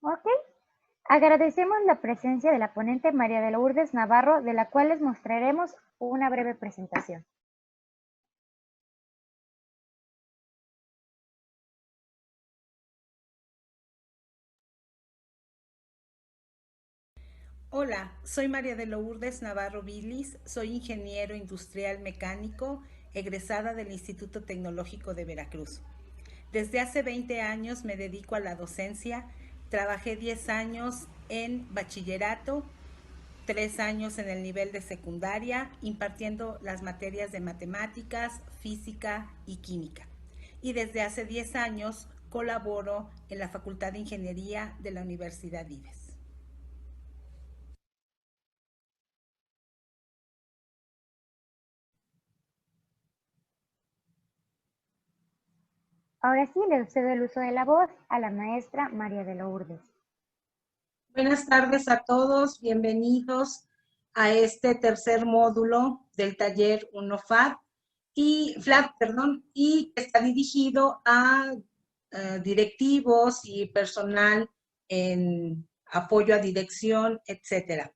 Ok. Agradecemos la presencia de la ponente María de Lourdes Navarro, de la cual les mostraremos una breve presentación. Hola, soy María de Lourdes Navarro Vilis, soy ingeniero industrial mecánico, egresada del Instituto Tecnológico de Veracruz. Desde hace 20 años me dedico a la docencia, trabajé 10 años en bachillerato, 3 años en el nivel de secundaria, impartiendo las materias de matemáticas, física y química. Y desde hace 10 años colaboro en la Facultad de Ingeniería de la Universidad Vives. Ahora sí, le cedo el uso de la voz a la maestra María de Lourdes. Buenas tardes a todos, bienvenidos a este tercer módulo del taller 1FAD y FLAT, perdón, y que está dirigido a directivos y personal en apoyo a dirección, etcétera.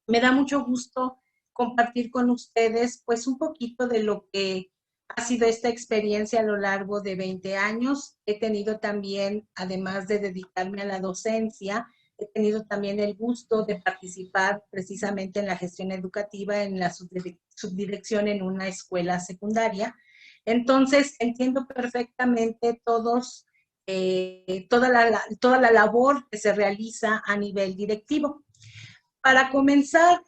Me da mucho gusto compartir con ustedes pues un poquito de lo que ha sido esta experiencia a lo largo de 20 años. He tenido también, además de dedicarme a la docencia, he tenido también el gusto de participar precisamente en la gestión educativa en la subdirección en una escuela secundaria. Entonces, entiendo perfectamente toda la labor que se realiza a nivel directivo. Para comenzar,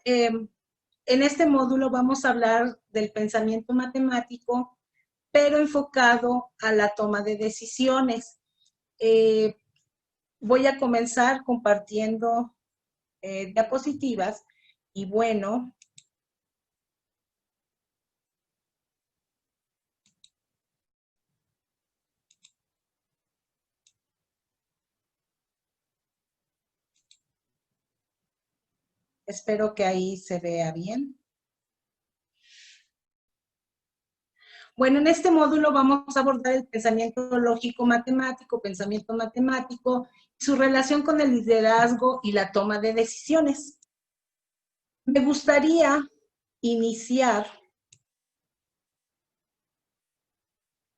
en este módulo vamos a hablar del pensamiento matemático, pero enfocado a la toma de decisiones. Eh, Voy a comenzar compartiendo diapositivas y bueno, espero que ahí se vea bien. Bueno, en este módulo vamos a abordar el pensamiento lógico matemático, pensamiento matemático, su relación con el liderazgo y la toma de decisiones. Me gustaría iniciar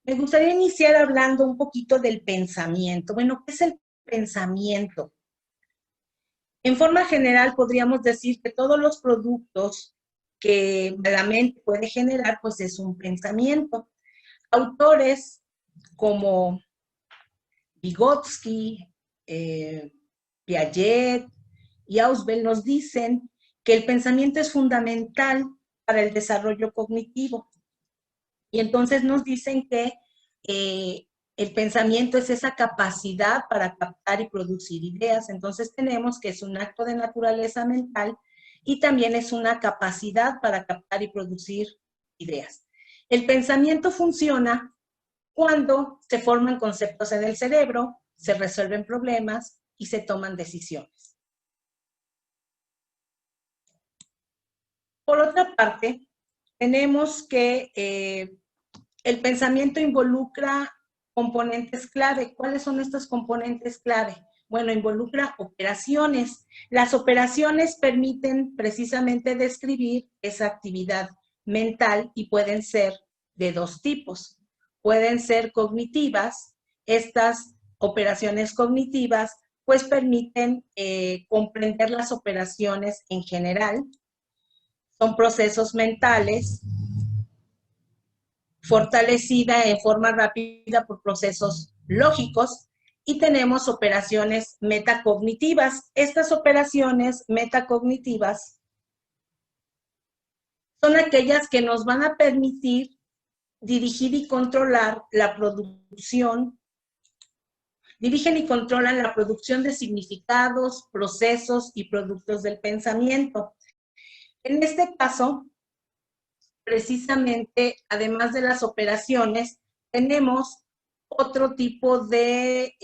Me gustaría iniciar hablando un poquito del pensamiento. Bueno, ¿qué es el pensamiento? En forma general, podríamos decir que todos los productos que la mente puede generar, pues es un pensamiento. Autores como Vygotsky, Piaget y Ausubel nos dicen que el pensamiento es fundamental para el desarrollo cognitivo. Y entonces nos dicen que eh, el pensamiento es esa capacidad para captar y producir ideas. Entonces tenemos que es un acto de naturaleza mental y también es una capacidad para captar y producir ideas. El pensamiento funciona cuando se forman conceptos en el cerebro, se resuelven problemas y se toman decisiones. Por otra parte, tenemos que el pensamiento involucra componentes clave. ¿Cuáles son estos componentes clave? Bueno, involucra operaciones. Las operaciones permiten precisamente describir esa actividad mental y pueden ser de dos tipos. Pueden ser cognitivas. Estas operaciones cognitivas pues permiten comprender las operaciones en general. Son procesos mentales fortalecida en forma rápida por procesos lógicos y tenemos operaciones metacognitivas. Estas operaciones metacognitivas son aquellas que nos van a permitir dirigir y controlar la producción, dirigen y controlan la producción de significados, procesos y productos del pensamiento. En este caso, precisamente, además de las operaciones, tenemos otro tipo de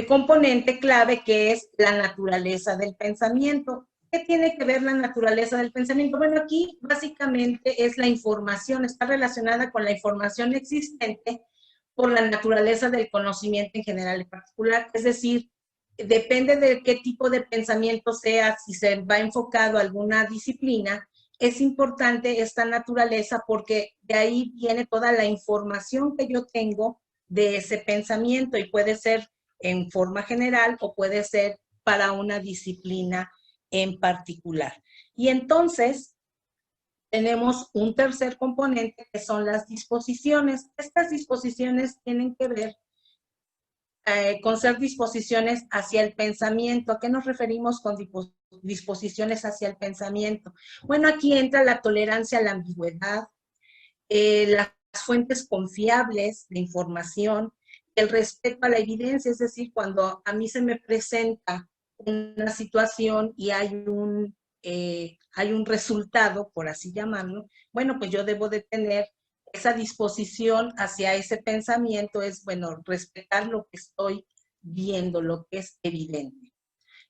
componente clave que es la naturaleza del pensamiento. ¿Qué tiene que ver la naturaleza del pensamiento? Bueno, aquí básicamente es la información, está relacionada con la información existente por la naturaleza del conocimiento en general y particular. Es decir, depende de qué tipo de pensamiento sea, si se va enfocado a alguna disciplina, es importante esta naturaleza porque de ahí viene toda la información que yo tengo de ese pensamiento y puede ser en forma general o puede ser para una disciplina en particular. Y entonces tenemos un tercer componente que son las disposiciones. Estas disposiciones tienen que ver con ser disposiciones hacia el pensamiento. ¿A qué nos referimos con disposiciones hacia el pensamiento? Bueno, aquí entra la tolerancia a la ambigüedad, las fuentes confiables de información, el respeto a la evidencia, es decir, cuando a mí se me presenta una situación y hay un resultado, por así llamarlo, bueno, pues yo debo de tener esa disposición hacia ese pensamiento, es, bueno, respetar lo que estoy viendo, lo que es evidente.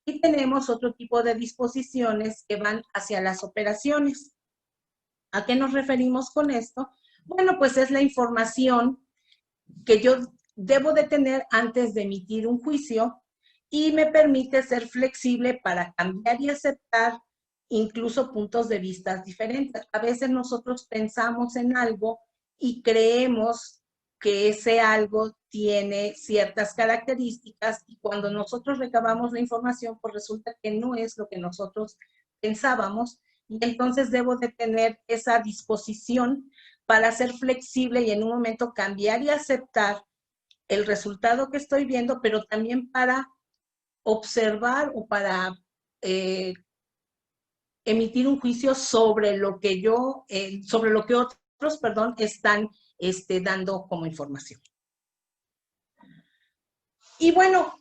Y tenemos otro tipo de disposiciones que van hacia las operaciones. ¿A qué nos referimos con esto? Bueno, pues es la información que yo debo de tener antes de emitir un juicio y me permite ser flexible para cambiar y aceptar incluso puntos de vista diferentes. A veces nosotros pensamos en algo y creemos que ese algo tiene ciertas características y cuando nosotros recabamos la información, pues resulta que no es lo que nosotros pensábamos y entonces debo de tener esa disposición para ser flexible y en un momento cambiar y aceptar el resultado que estoy viendo, pero también para observar o para emitir un juicio sobre lo que yo, sobre lo que otros, perdón, están dando como información. Y bueno,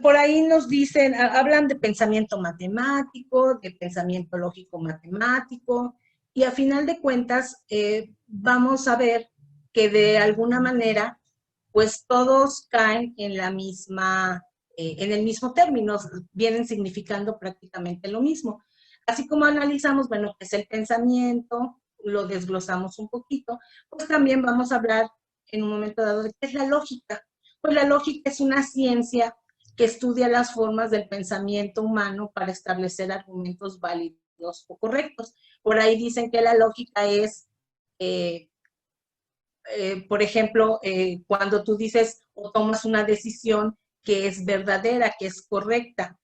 por ahí nos dicen, hablan de pensamiento matemático, de pensamiento lógico matemático, y a final de cuentas vamos a ver que de alguna manera, pues todos caen en la misma, en el mismo término, vienen significando prácticamente lo mismo. Así como analizamos, bueno, qué es el pensamiento, lo desglosamos un poquito, pues también vamos a hablar en un momento dado de qué es la lógica. Pues la lógica es una ciencia que estudia las formas del pensamiento humano para establecer argumentos válidos o correctos. Por ahí dicen que la lógica es, por ejemplo, cuando tú dices o tomas una decisión que es verdadera, que es correcta,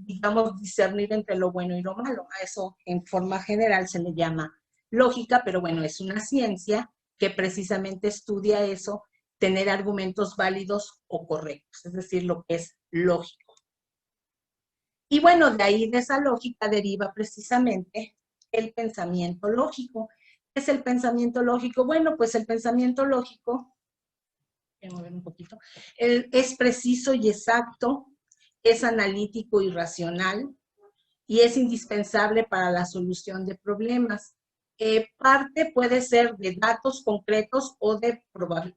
digamos, discernir entre lo bueno y lo malo. A eso en forma general se le llama lógica, pero bueno, es una ciencia que precisamente estudia eso, tener argumentos válidos o correctos, es decir, lo que es lógico. Y bueno, de ahí de esa lógica deriva precisamente el pensamiento lógico. ¿Qué es el pensamiento lógico? Bueno, pues el pensamiento lógico, voy a mover un poquito, es preciso y exacto, es analítico y racional y es indispensable para la solución de problemas. Parte puede ser de datos concretos o de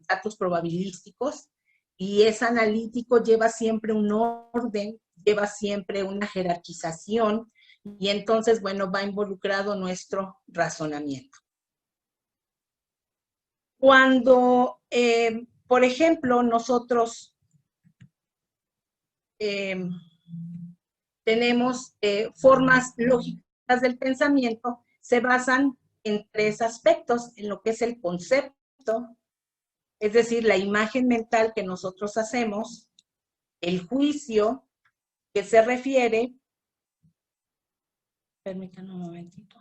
datos probabilísticos y es analítico, lleva siempre un orden, lleva siempre una jerarquización y entonces, bueno, va involucrado nuestro razonamiento. Cuando, por ejemplo, nosotros tenemos formas lógicas del pensamiento, se basan en tres aspectos, en lo que es el concepto, es decir, la imagen mental que nosotros hacemos, el juicio, que se refiere, permítanme un momentito,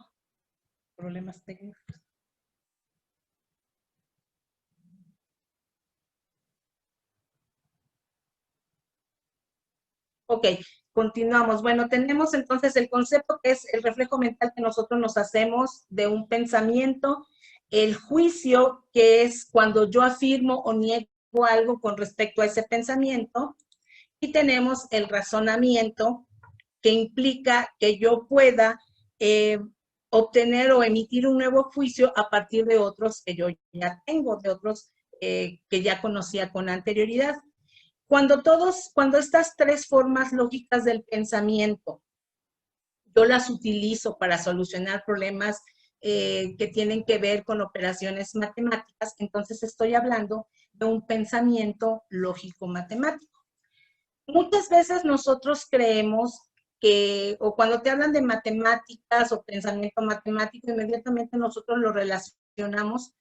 problemas técnicos. Ok, continuamos. Bueno, tenemos entonces el concepto que es el reflejo mental que nosotros nos hacemos de un pensamiento, el juicio, que es cuando yo afirmo o niego algo con respecto a ese pensamiento, y tenemos el razonamiento, que implica que yo pueda obtener o emitir un nuevo juicio a partir de otros que yo ya tengo, de otros que ya conocía con anterioridad. Cuando estas tres formas lógicas del pensamiento, yo las utilizo para solucionar problemas que tienen que ver con operaciones matemáticas, entonces estoy hablando de un pensamiento lógico-matemático. Muchas veces nosotros creemos que, o cuando te hablan de matemáticas o pensamiento matemático, inmediatamente nosotros lo relacionamos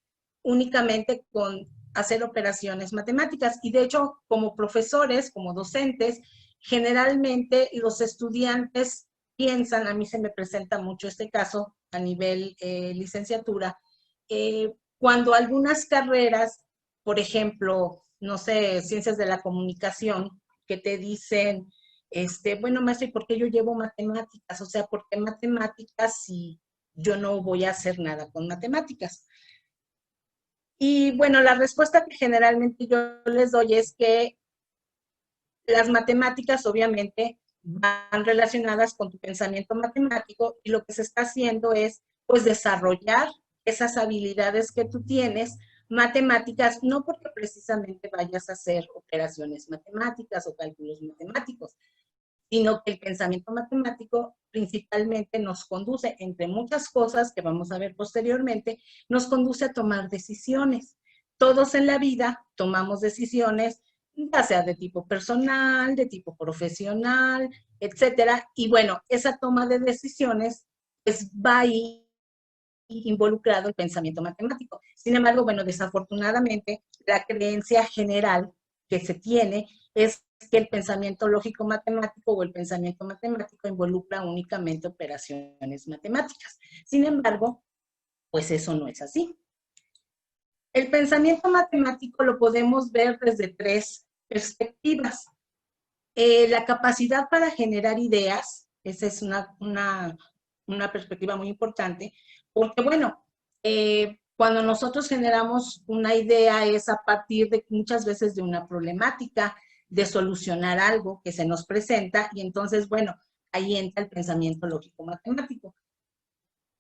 únicamente con hacer operaciones matemáticas. Y de hecho, como profesores, como docentes, generalmente los estudiantes piensan, a mí se me presenta mucho este caso a nivel licenciatura, cuando algunas carreras, por ejemplo, no sé, ciencias de la comunicación, que te dicen, bueno, maestro, ¿y por qué yo llevo matemáticas? O sea, ¿por qué matemáticas si yo no voy a hacer nada con matemáticas? Y bueno, la respuesta que generalmente yo les doy es que las matemáticas obviamente van relacionadas con tu pensamiento matemático y lo que se está haciendo es pues desarrollar esas habilidades que tú tienes matemáticas, no porque precisamente vayas a hacer operaciones matemáticas o cálculos matemáticos, sino que el pensamiento matemático principalmente nos conduce, entre muchas cosas que vamos a ver posteriormente, nos conduce a tomar decisiones. Todos en la vida tomamos decisiones, ya sea de tipo personal, de tipo profesional, etcétera. Y bueno, esa toma de decisiones pues va ahí involucrado el pensamiento matemático. Sin embargo, bueno, desafortunadamente, la creencia general que se tiene es que el pensamiento lógico matemático o el pensamiento matemático involucra únicamente operaciones matemáticas. Sin embargo, pues eso no es así. El pensamiento matemático lo podemos ver desde tres perspectivas. La capacidad para generar ideas, esa es una perspectiva muy importante, porque bueno, cuando nosotros generamos una idea es a partir de muchas veces de una problemática, de solucionar algo que se nos presenta, y entonces, bueno, ahí entra el pensamiento lógico matemático.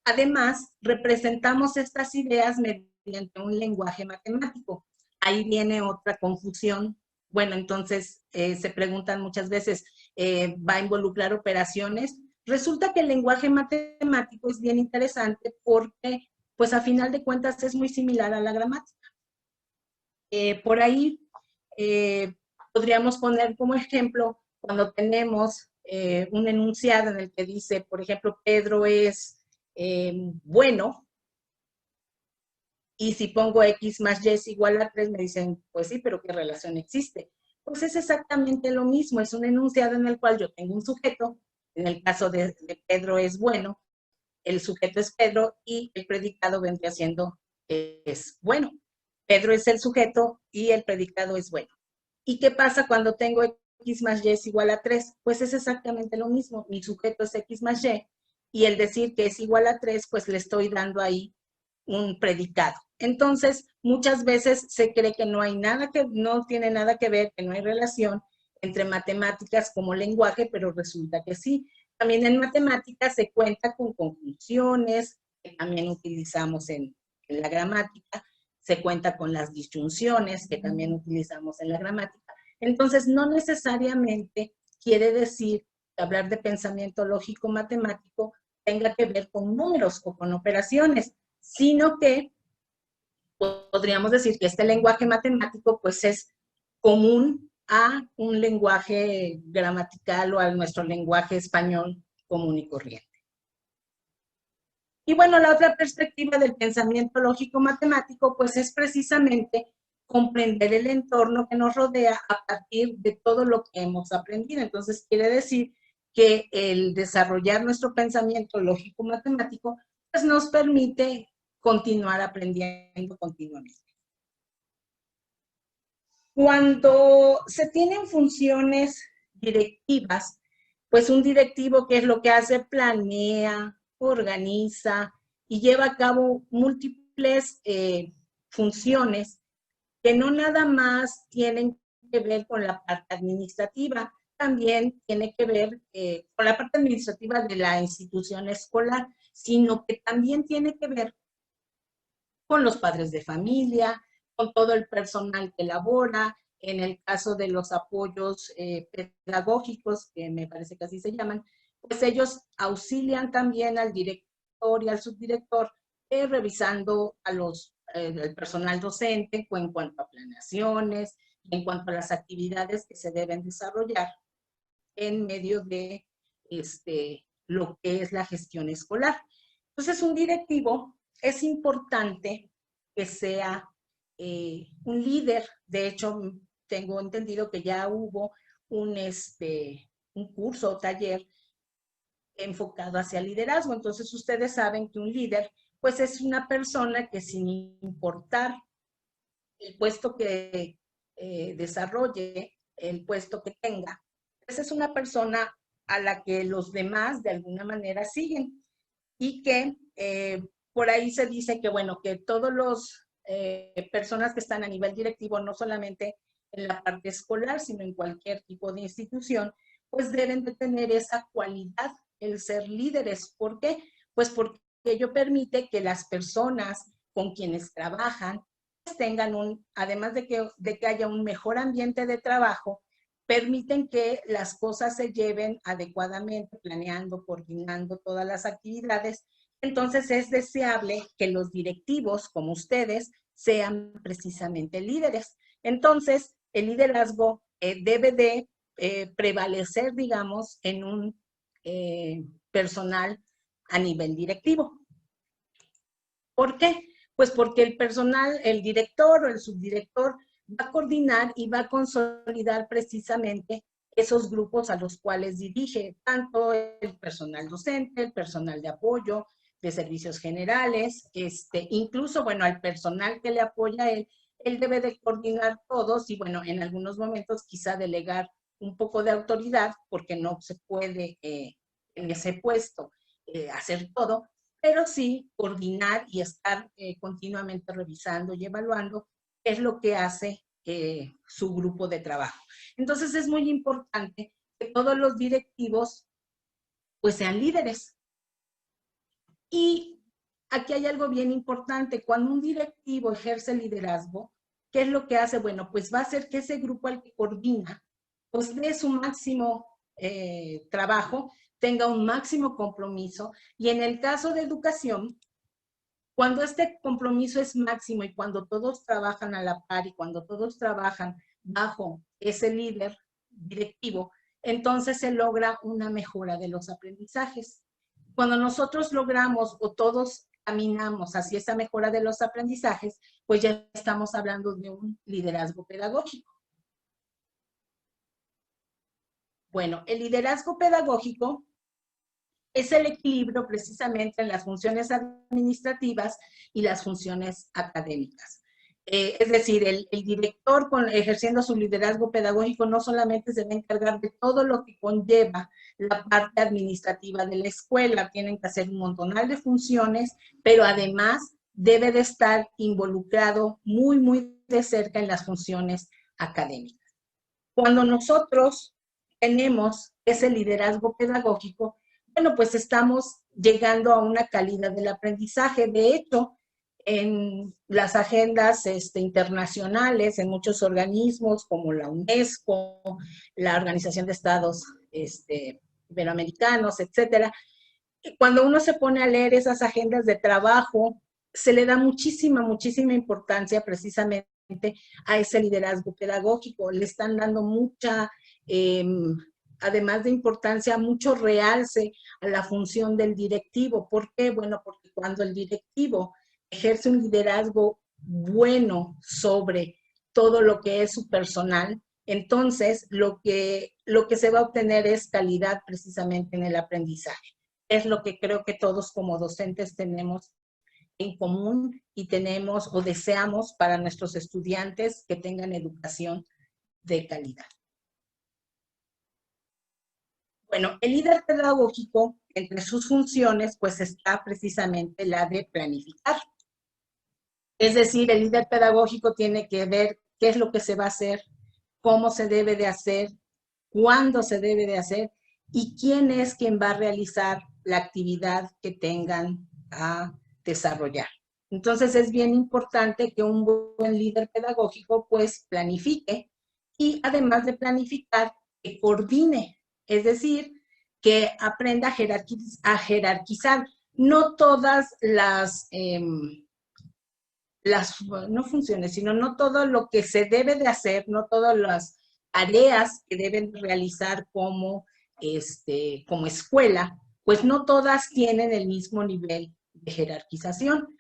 Además, representamos estas ideas mediante un lenguaje matemático. Ahí viene otra confusión. Bueno, entonces se preguntan muchas veces, ¿va a involucrar operaciones? Resulta que el lenguaje matemático es bien interesante porque, pues a final de cuentas, es muy similar a la gramática. Por ahí podríamos poner como ejemplo cuando tenemos un enunciado en el que dice, por ejemplo, Pedro es bueno, y si pongo x más y es igual a 3, me dicen, pues sí, pero ¿qué relación existe? Pues es exactamente lo mismo, es un enunciado en el cual yo tengo un sujeto, en el caso de Pedro es bueno, el sujeto es Pedro y el predicado vendría siendo es bueno. Pedro es el sujeto y el predicado es bueno. ¿Y qué pasa cuando tengo x más y es igual a 3? Pues es exactamente lo mismo, mi sujeto es x más y el decir que es igual a 3, pues le estoy dando ahí un predicado. Entonces, muchas veces se cree que no hay nada que, no tiene nada que ver, que no hay relación entre matemáticas como lenguaje, pero resulta que sí. También en matemáticas se cuenta con conjunciones, que también utilizamos en la gramática, se cuenta con las disyunciones, que también utilizamos en la gramática. Entonces, no necesariamente quiere decir que hablar de pensamiento lógico matemático tenga que ver con números o con operaciones, sino que podríamos decir que este lenguaje matemático pues es común a un lenguaje gramatical o a nuestro lenguaje español común y corriente. Y bueno, la otra perspectiva del pensamiento lógico-matemático pues es precisamente comprender el entorno que nos rodea a partir de todo lo que hemos aprendido. Entonces quiere decir que el desarrollar nuestro pensamiento lógico-matemático pues nos permite continuar aprendiendo continuamente. Cuando se tienen funciones directivas, pues un directivo, ¿qué es lo que hace? Planea, organiza y lleva a cabo múltiples funciones que no nada más tienen que ver con la parte administrativa, también tiene que ver con la parte administrativa de la institución escolar, sino que también tiene que ver con los padres de familia, con todo el personal que labora, en el caso de los apoyos pedagógicos, que me parece que así se llaman, pues ellos auxilian también al director y al subdirector revisando a el personal docente en cuanto a planeaciones, en cuanto a las actividades que se deben desarrollar en medio de lo que es la gestión escolar. Entonces, un directivo es importante que sea un líder. De hecho, tengo entendido que ya hubo un curso o taller enfocado hacia liderazgo. Entonces, ustedes saben que un líder, pues es una persona que sin importar el puesto que desarrolle, el puesto que tenga, pues es una persona a la que los demás de alguna manera siguen y que por ahí se dice que, bueno, que todos los personas que están a nivel directivo, no solamente en la parte escolar, sino en cualquier tipo de institución, pues deben de tener esa cualidad, el ser líderes. ¿Por qué? Pues porque ello permite que las personas con quienes trabajan pues tengan además de que haya un mejor ambiente de trabajo, permiten que las cosas se lleven adecuadamente, planeando, coordinando todas las actividades. Entonces es deseable que los directivos, como ustedes, sean precisamente líderes. Entonces, el liderazgo debe de prevalecer, digamos, en un personal a nivel directivo. ¿Por qué? Pues porque el personal, el director o el subdirector va a coordinar y va a consolidar precisamente esos grupos a los cuales dirige, tanto el personal docente, el personal de apoyo, de servicios generales, incluso, bueno, al personal que le apoya a él debe de coordinar todos y, bueno, en algunos momentos quizá delegar un poco de autoridad, porque no se puede en ese puesto hacer todo, pero sí coordinar y estar continuamente revisando y evaluando qué es lo que hace su grupo de trabajo. Entonces es muy importante que todos los directivos pues sean líderes. Y aquí hay algo bien importante, cuando un directivo ejerce liderazgo, ¿qué es lo que hace? Bueno, pues va a hacer que ese grupo al que coordina pues dé su máximo trabajo, tenga un máximo compromiso, y en el caso de educación, cuando este compromiso es máximo y cuando todos trabajan a la par y cuando todos trabajan bajo ese líder directivo, entonces se logra una mejora de los aprendizajes. Cuando nosotros logramos o todos caminamos hacia esa mejora de los aprendizajes, pues ya estamos hablando de un liderazgo pedagógico. Bueno, el liderazgo pedagógico es el equilibrio precisamente en las funciones administrativas y las funciones académicas. Es decir, el director ejerciendo su liderazgo pedagógico no solamente se va a encargar de todo lo que conlleva la parte administrativa de la escuela, tienen que hacer un montonal de funciones, pero además debe de estar involucrado muy, muy de cerca en las funciones académicas. Cuando nosotros tenemos ese liderazgo pedagógico, bueno, pues estamos llegando a una calidad del aprendizaje. De hecho, en las agendas internacionales, en muchos organismos como la UNESCO, la Organización de Estados Iberoamericanos, etcétera, cuando uno se pone a leer esas agendas de trabajo, se le da muchísima, muchísima importancia precisamente a ese liderazgo pedagógico. Le están dando mucha, además de importancia, mucho realce a la función del directivo. ¿Por qué? Bueno, porque cuando el directivo ejerce un liderazgo bueno sobre todo lo que es su personal, entonces lo que se va a obtener es calidad precisamente en el aprendizaje. Es lo que creo que todos como docentes tenemos en común y tenemos o deseamos para nuestros estudiantes que tengan educación de calidad. Bueno, el líder pedagógico, entre sus funciones, pues está precisamente la de planificar. Es decir, el líder pedagógico tiene que ver qué es lo que se va a hacer, cómo se debe de hacer, cuándo se debe de hacer y quién es quien va a realizar la actividad que tengan a desarrollar. Entonces es bien importante que un buen líder pedagógico pues planifique y además de planificar, que coordine, es decir, que aprenda a jerarquizar. no todas no funciones, sino no todo lo que se debe de hacer, no todas las tareas que deben realizar como escuela, pues no todas tienen el mismo nivel de jerarquización.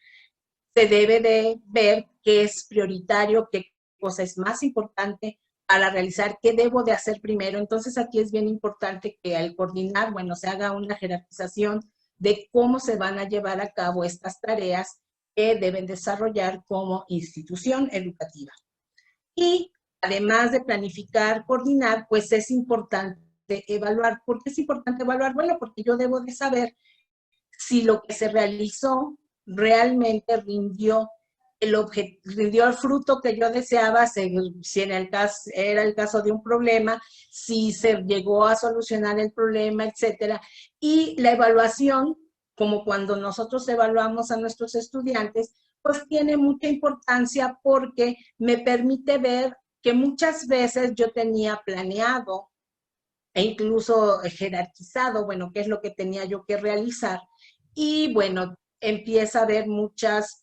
Se debe de ver qué es prioritario, qué cosa es más importante para realizar, qué debo de hacer primero. Entonces aquí es bien importante que al coordinar, bueno, se haga una jerarquización de cómo se van a llevar a cabo estas tareas que deben desarrollar como institución educativa. Y además de planificar, coordinar, pues es importante evaluar. ¿Por qué es importante evaluar? Bueno, porque yo debo de saber si lo que se realizó realmente rindió el fruto que yo deseaba, si en el caso, era el caso de un problema, si se llegó a solucionar el problema, etcétera. Y la evaluación, como cuando nosotros evaluamos a nuestros estudiantes, pues tiene mucha importancia porque me permite ver que muchas veces yo tenía planeado e incluso jerarquizado, bueno, qué es lo que tenía yo que realizar. Y bueno, empieza a haber muchas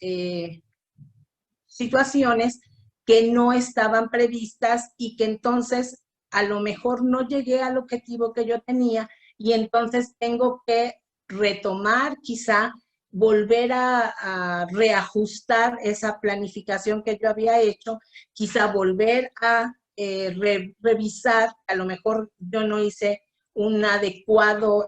situaciones que no estaban previstas y que entonces a lo mejor no llegué al objetivo que yo tenía y entonces tengo que retomar, quizá volver a reajustar esa planificación que yo había hecho, quizá volver a revisar, a lo mejor yo no hice un adecuado,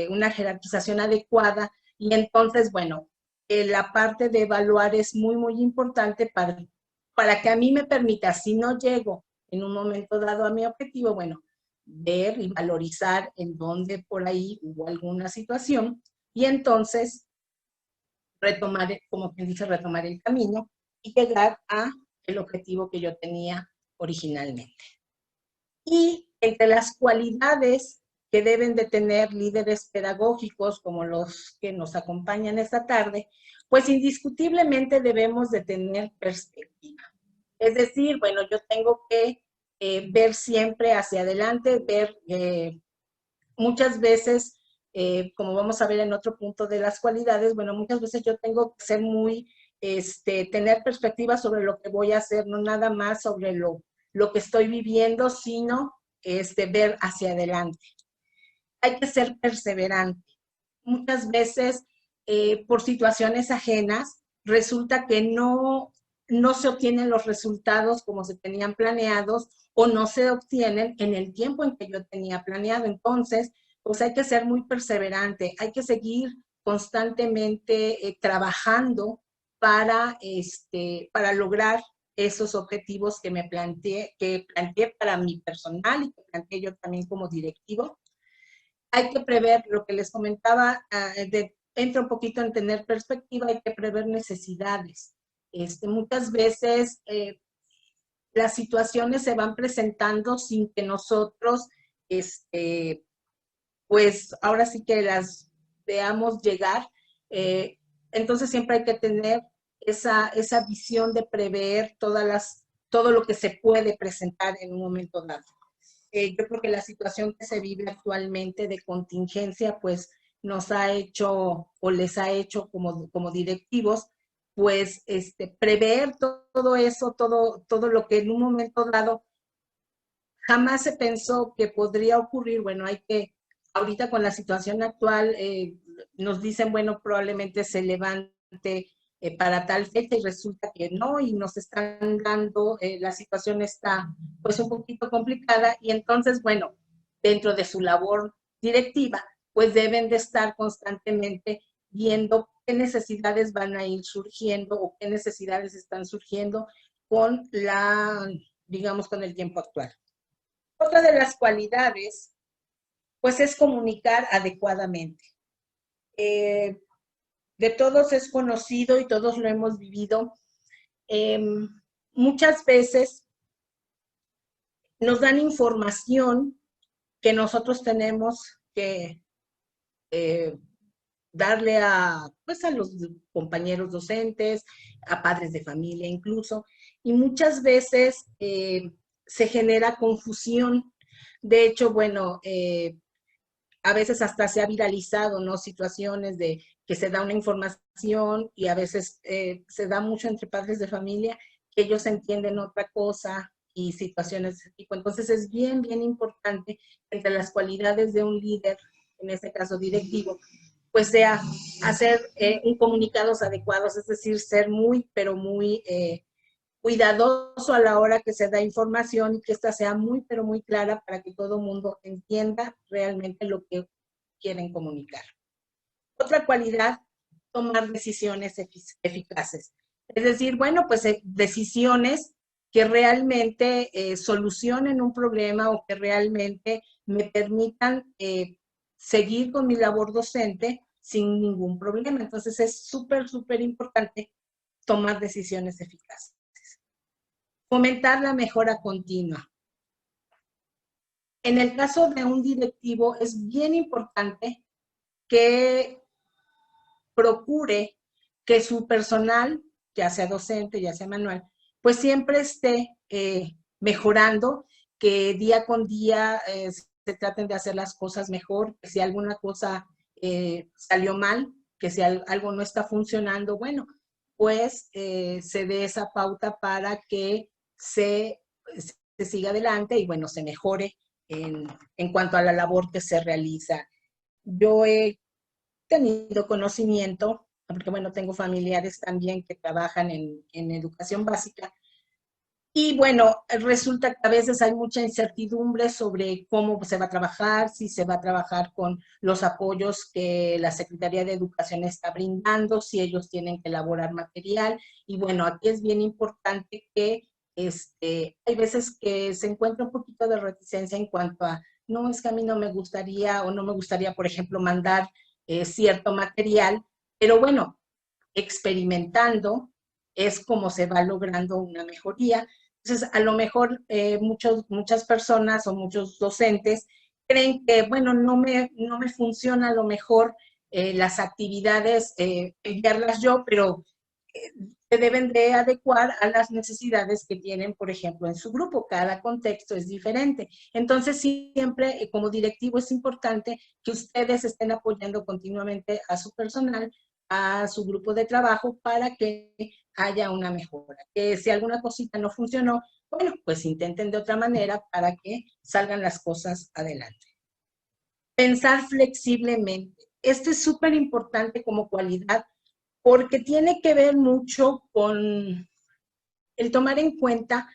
una jerarquización adecuada y entonces, bueno, la parte de evaluar es muy, muy importante para que a mí me permita, si no llego en un momento dado a mi objetivo, bueno, ver y valorizar en dónde por ahí hubo alguna situación y entonces retomar, como quien dice, retomar el camino y llegar a el objetivo que yo tenía originalmente. Y entre las cualidades que deben de tener líderes pedagógicos como los que nos acompañan esta tarde, pues indiscutiblemente debemos de tener perspectiva. Es decir, bueno, yo tengo que ver siempre hacia adelante, ver muchas veces, como vamos a ver en otro punto de las cualidades, bueno, muchas veces yo tengo que ser tener perspectiva sobre lo que voy a hacer, no nada más sobre lo que estoy viviendo, sino ver hacia adelante. Hay que ser perseverante. Muchas veces, por situaciones ajenas, resulta que no se obtienen los resultados como se tenían planeados o no se obtienen en el tiempo en que yo tenía planeado. Entonces, pues hay que ser muy perseverante, hay que seguir constantemente trabajando para lograr esos objetivos que planteé para mi personal y que planteé yo también como directivo. Hay que prever lo que les comentaba, entra un poquito en tener perspectiva, hay que prever necesidades. Muchas veces las situaciones se van presentando sin que nosotros, pues ahora sí que las veamos llegar. Eh, entonces siempre hay que tener esa visión de prever todo lo que se puede presentar en un momento dado. Yo creo que la situación que se vive actualmente de contingencia, pues nos ha hecho o les ha hecho como directivos, pues prever todo eso, todo lo que en un momento dado jamás se pensó que podría ocurrir. Bueno, ahorita con la situación actual, nos dicen, bueno, probablemente se levante para tal fecha y resulta que no, y nos están dando, la situación está pues un poquito complicada y entonces, bueno, dentro de su labor directiva, pues deben de estar constantemente viendo qué necesidades van a ir surgiendo o qué necesidades están surgiendo digamos, con el tiempo actual. Otra de las cualidades, pues, es comunicar adecuadamente. De todos es conocido y todos lo hemos vivido. Muchas veces nos dan información que nosotros tenemos que darle pues a los compañeros docentes, a padres de familia incluso, y muchas veces se genera confusión. De hecho, bueno, a veces hasta se ha viralizado, ¿no? Situaciones de que se da una información y a veces se da mucho entre padres de familia, que ellos entienden otra cosa y situaciones de ese tipo. Entonces es bien, bien importante entre las cualidades de un líder, en este caso directivo, pues sea hacer un comunicados adecuados, es decir, ser muy, pero muy cuidadoso a la hora que se da información y que ésta sea muy, pero muy clara para que todo el mundo entienda realmente lo que quieren comunicar. Otra cualidad, tomar decisiones eficaces. Es decir, bueno, pues decisiones que realmente solucionen un problema o que realmente me permitan seguir con mi labor docente sin ningún problema. Entonces es súper, súper importante tomar decisiones eficaces. Fomentar la mejora continua. En el caso de un directivo es bien importante que procure que su personal, ya sea docente, ya sea manual, pues siempre esté mejorando, que día con día se traten de hacer las cosas mejor, que si alguna cosa salió mal, que si algo no está funcionando, bueno, pues se dé esa pauta para que se siga adelante y bueno, se mejore en cuanto a la labor que se realiza. Yo he tenido conocimiento, porque bueno, tengo familiares también que trabajan en educación básica, y bueno, resulta que a veces hay mucha incertidumbre sobre cómo se va a trabajar, si se va a trabajar con los apoyos que la Secretaría de Educación está brindando, si ellos tienen que elaborar material. Y bueno, aquí es bien importante que hay veces que se encuentra un poquito de reticencia en cuanto a, no, es que a mí no me gustaría o no me gustaría, por ejemplo, mandar cierto material, pero bueno, experimentando es como se va logrando una mejoría. Entonces, a lo mejor muchas personas o muchos docentes creen que, bueno, no me funciona a lo mejor las actividades, enviarlas yo, pero se deben de adecuar a las necesidades que tienen, por ejemplo, en su grupo. Cada contexto es diferente. Entonces, siempre como directivo es importante que ustedes estén apoyando continuamente a su personal, a su grupo de trabajo, para que haya una mejora. Que si alguna cosita no funcionó, bueno, pues intenten de otra manera para que salgan las cosas adelante. Pensar flexiblemente. Esto es súper importante como cualidad porque tiene que ver mucho con el tomar en cuenta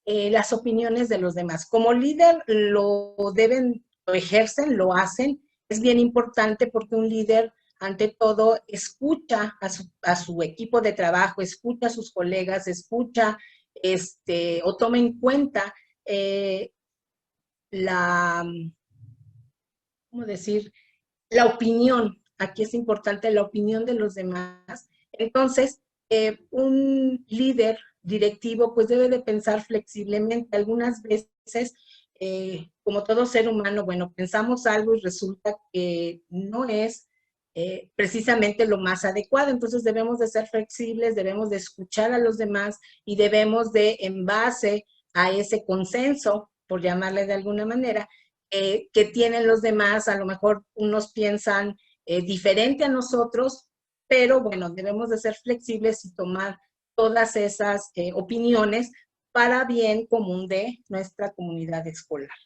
las opiniones de los demás. Como líder lo deben, lo ejercen, lo hacen. Es bien importante porque un líder, ante todo, escucha a su equipo de trabajo, escucha a sus colegas, escucha o toma en cuenta la, ¿cómo decir? La opinión. Aquí es importante la opinión de los demás. Entonces, un líder directivo pues debe de pensar flexiblemente. Algunas veces, como todo ser humano, bueno, pensamos algo y resulta que no es precisamente lo más adecuado. Entonces debemos de ser flexibles, debemos de escuchar a los demás y debemos de, en base a ese consenso, por llamarle de alguna manera, que tienen los demás, a lo mejor unos piensan diferente a nosotros, pero bueno, debemos de ser flexibles y tomar todas esas opiniones para bien común de nuestra comunidad escolar.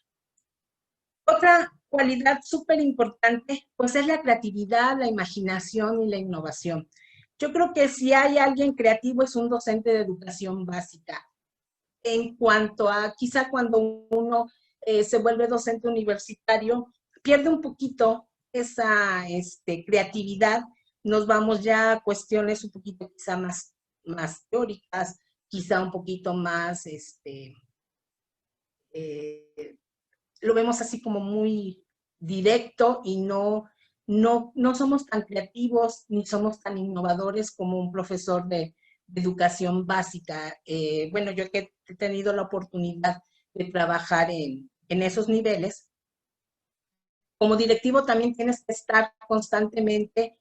Otra cualidad súper importante, pues es la creatividad, la imaginación y la innovación. Yo creo que si hay alguien creativo es un docente de educación básica. En cuanto a, quizá cuando uno se vuelve docente universitario, pierde un poquito esa creatividad, nos vamos ya a cuestiones un poquito quizá más teóricas, quizá un poquito más, lo vemos así como muy directo y no somos tan creativos ni somos tan innovadores como un profesor de educación básica. Bueno, yo que he tenido la oportunidad de trabajar en esos niveles, como directivo también tienes que estar constantemente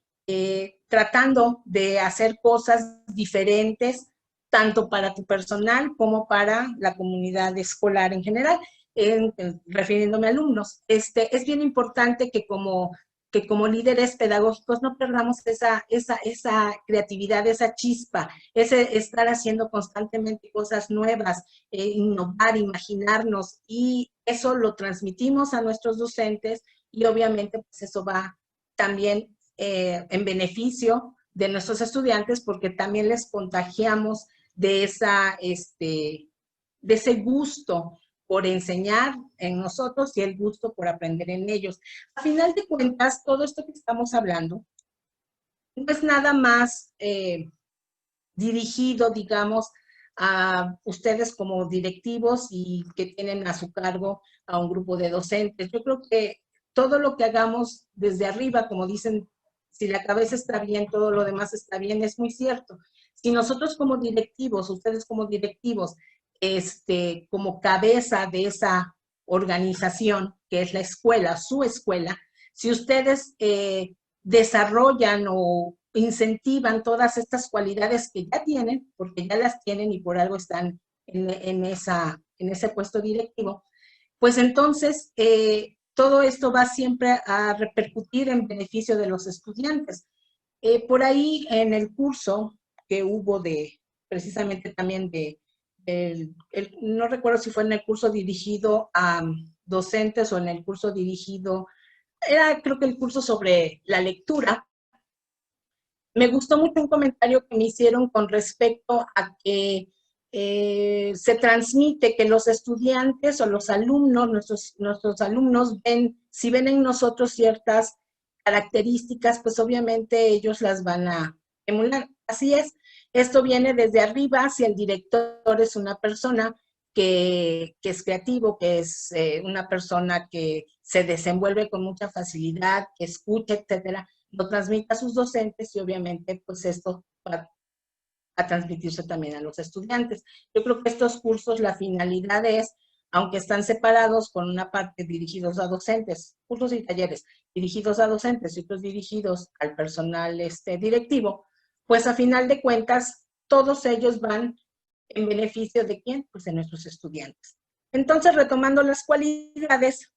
tratando de hacer cosas diferentes, tanto para tu personal como para la comunidad escolar en general. refiriéndome a alumnos. Es bien importante que como líderes pedagógicos no perdamos esa creatividad, esa chispa, ese estar haciendo constantemente cosas nuevas, innovar, imaginarnos, y eso lo transmitimos a nuestros docentes y obviamente pues eso va también en beneficio de nuestros estudiantes porque también les contagiamos de de ese gusto por enseñar en nosotros y el gusto por aprender en ellos. A final de cuentas, todo esto que estamos hablando no es nada más dirigido, digamos, a ustedes como directivos y que tienen a su cargo a un grupo de docentes. Yo creo que todo lo que hagamos desde arriba, como dicen, si la cabeza está bien, todo lo demás está bien, es muy cierto. Si nosotros como directivos, ustedes como directivos, como cabeza de esa organización que es la escuela, su escuela, si ustedes desarrollan o incentivan todas estas cualidades que ya tienen, porque ya las tienen y por algo están en ese puesto directivo, pues entonces todo esto va siempre a repercutir en beneficio de los estudiantes. Por ahí en el curso que hubo precisamente también no recuerdo si fue en el curso dirigido a docentes o en el curso dirigido, era creo que el curso sobre la lectura. Me gustó mucho un comentario que me hicieron con respecto a que se transmite que los estudiantes o los alumnos, nuestros alumnos si ven en nosotros ciertas características, pues obviamente ellos las van a emular. Así es, esto viene desde arriba, si el director es una persona que es creativo, que es una persona que se desenvuelve con mucha facilidad, que escucha, etcétera, lo transmite a sus docentes y obviamente pues esto va a transmitirse también a los estudiantes. Yo creo que estos cursos, la finalidad es, aunque están separados con una parte dirigidos a docentes, cursos y talleres dirigidos a docentes y otros dirigidos al personal directivo, pues a final de cuentas todos ellos van en beneficio de quién, pues de nuestros estudiantes. Entonces, retomando las cualidades,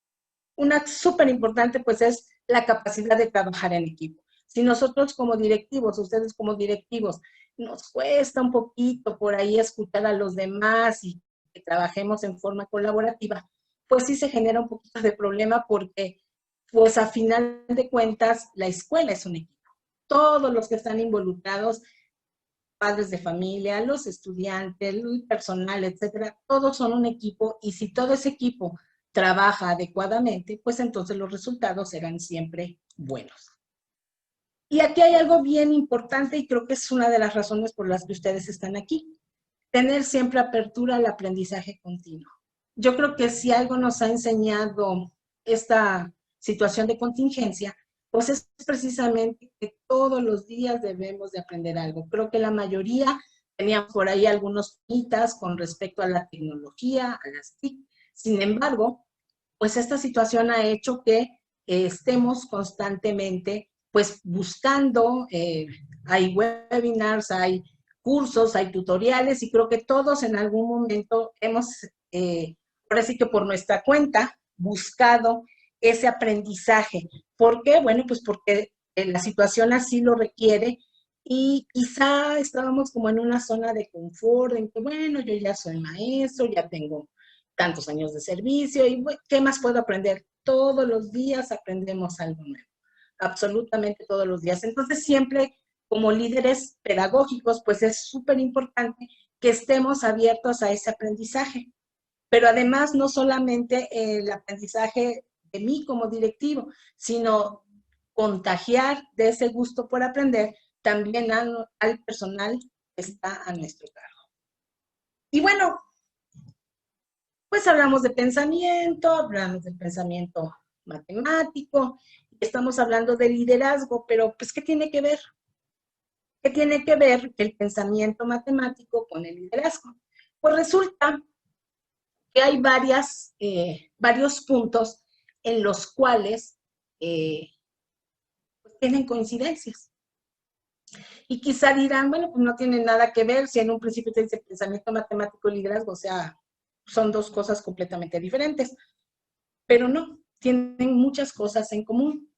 una súper importante pues es la capacidad de trabajar en equipo. Si nosotros como directivos, ustedes como directivos, nos cuesta un poquito por ahí escuchar a los demás y que trabajemos en forma colaborativa, pues sí se genera un poquito de problema porque pues a final de cuentas la escuela es un equipo. Todos los que están involucrados, padres de familia, los estudiantes, el personal, etcétera, todos son un equipo y si todo ese equipo trabaja adecuadamente, pues entonces los resultados serán siempre buenos. Y aquí hay algo bien importante y creo que es una de las razones por las que ustedes están aquí. Tener siempre apertura al aprendizaje continuo. Yo creo que si algo nos ha enseñado esta situación de contingencia, pues es precisamente que todos los días debemos de aprender algo. Creo que la mayoría teníamos por ahí algunos mitas con respecto a la tecnología, a las TIC. Sin embargo, pues esta situación ha hecho que estemos constantemente pues buscando, hay webinars, hay cursos, hay tutoriales y creo que todos en algún momento hemos, ahora sí que por nuestra cuenta, buscado ese aprendizaje. ¿Por qué? Bueno, pues porque la situación así lo requiere y quizá estábamos como en una zona de confort, en que bueno, yo ya soy maestro, ya tengo tantos años de servicio y ¿qué más puedo aprender? Todos los días aprendemos algo nuevo, absolutamente todos los días. Entonces siempre como líderes pedagógicos, pues es súper importante que estemos abiertos a ese aprendizaje. Pero además no solamente el aprendizaje de mí como directivo, sino contagiar de ese gusto por aprender también al personal que está a nuestro cargo. Y bueno, pues hablamos de pensamiento matemático, estamos hablando de liderazgo, pero pues ¿qué tiene que ver? ¿Qué tiene que ver el pensamiento matemático con el liderazgo? Pues resulta que hay varios puntos en los cuales pues tienen coincidencias. Y quizá dirán, bueno, pues no tiene nada que ver si en un principio te dice pensamiento matemático y liderazgo, o sea, son dos cosas completamente diferentes, pero no, tienen muchas cosas en común.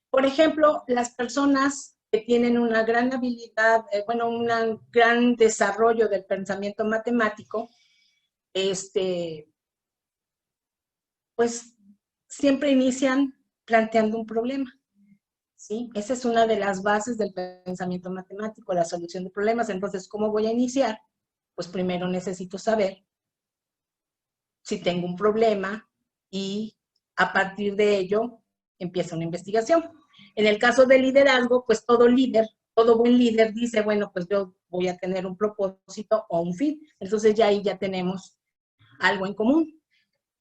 Por ejemplo, las personas que tienen una gran habilidad, bueno, un gran desarrollo del pensamiento matemático, pues siempre inician planteando un problema, ¿sí? Esa es una de las bases del pensamiento matemático, la solución de problemas. Entonces, ¿cómo voy a iniciar? Pues primero necesito saber si tengo un problema y a partir de ello empieza una investigación. En el caso del liderazgo, pues todo líder, todo buen líder dice, bueno, pues yo voy a tener un propósito o un fin. Entonces ya ahí ya tenemos algo en común.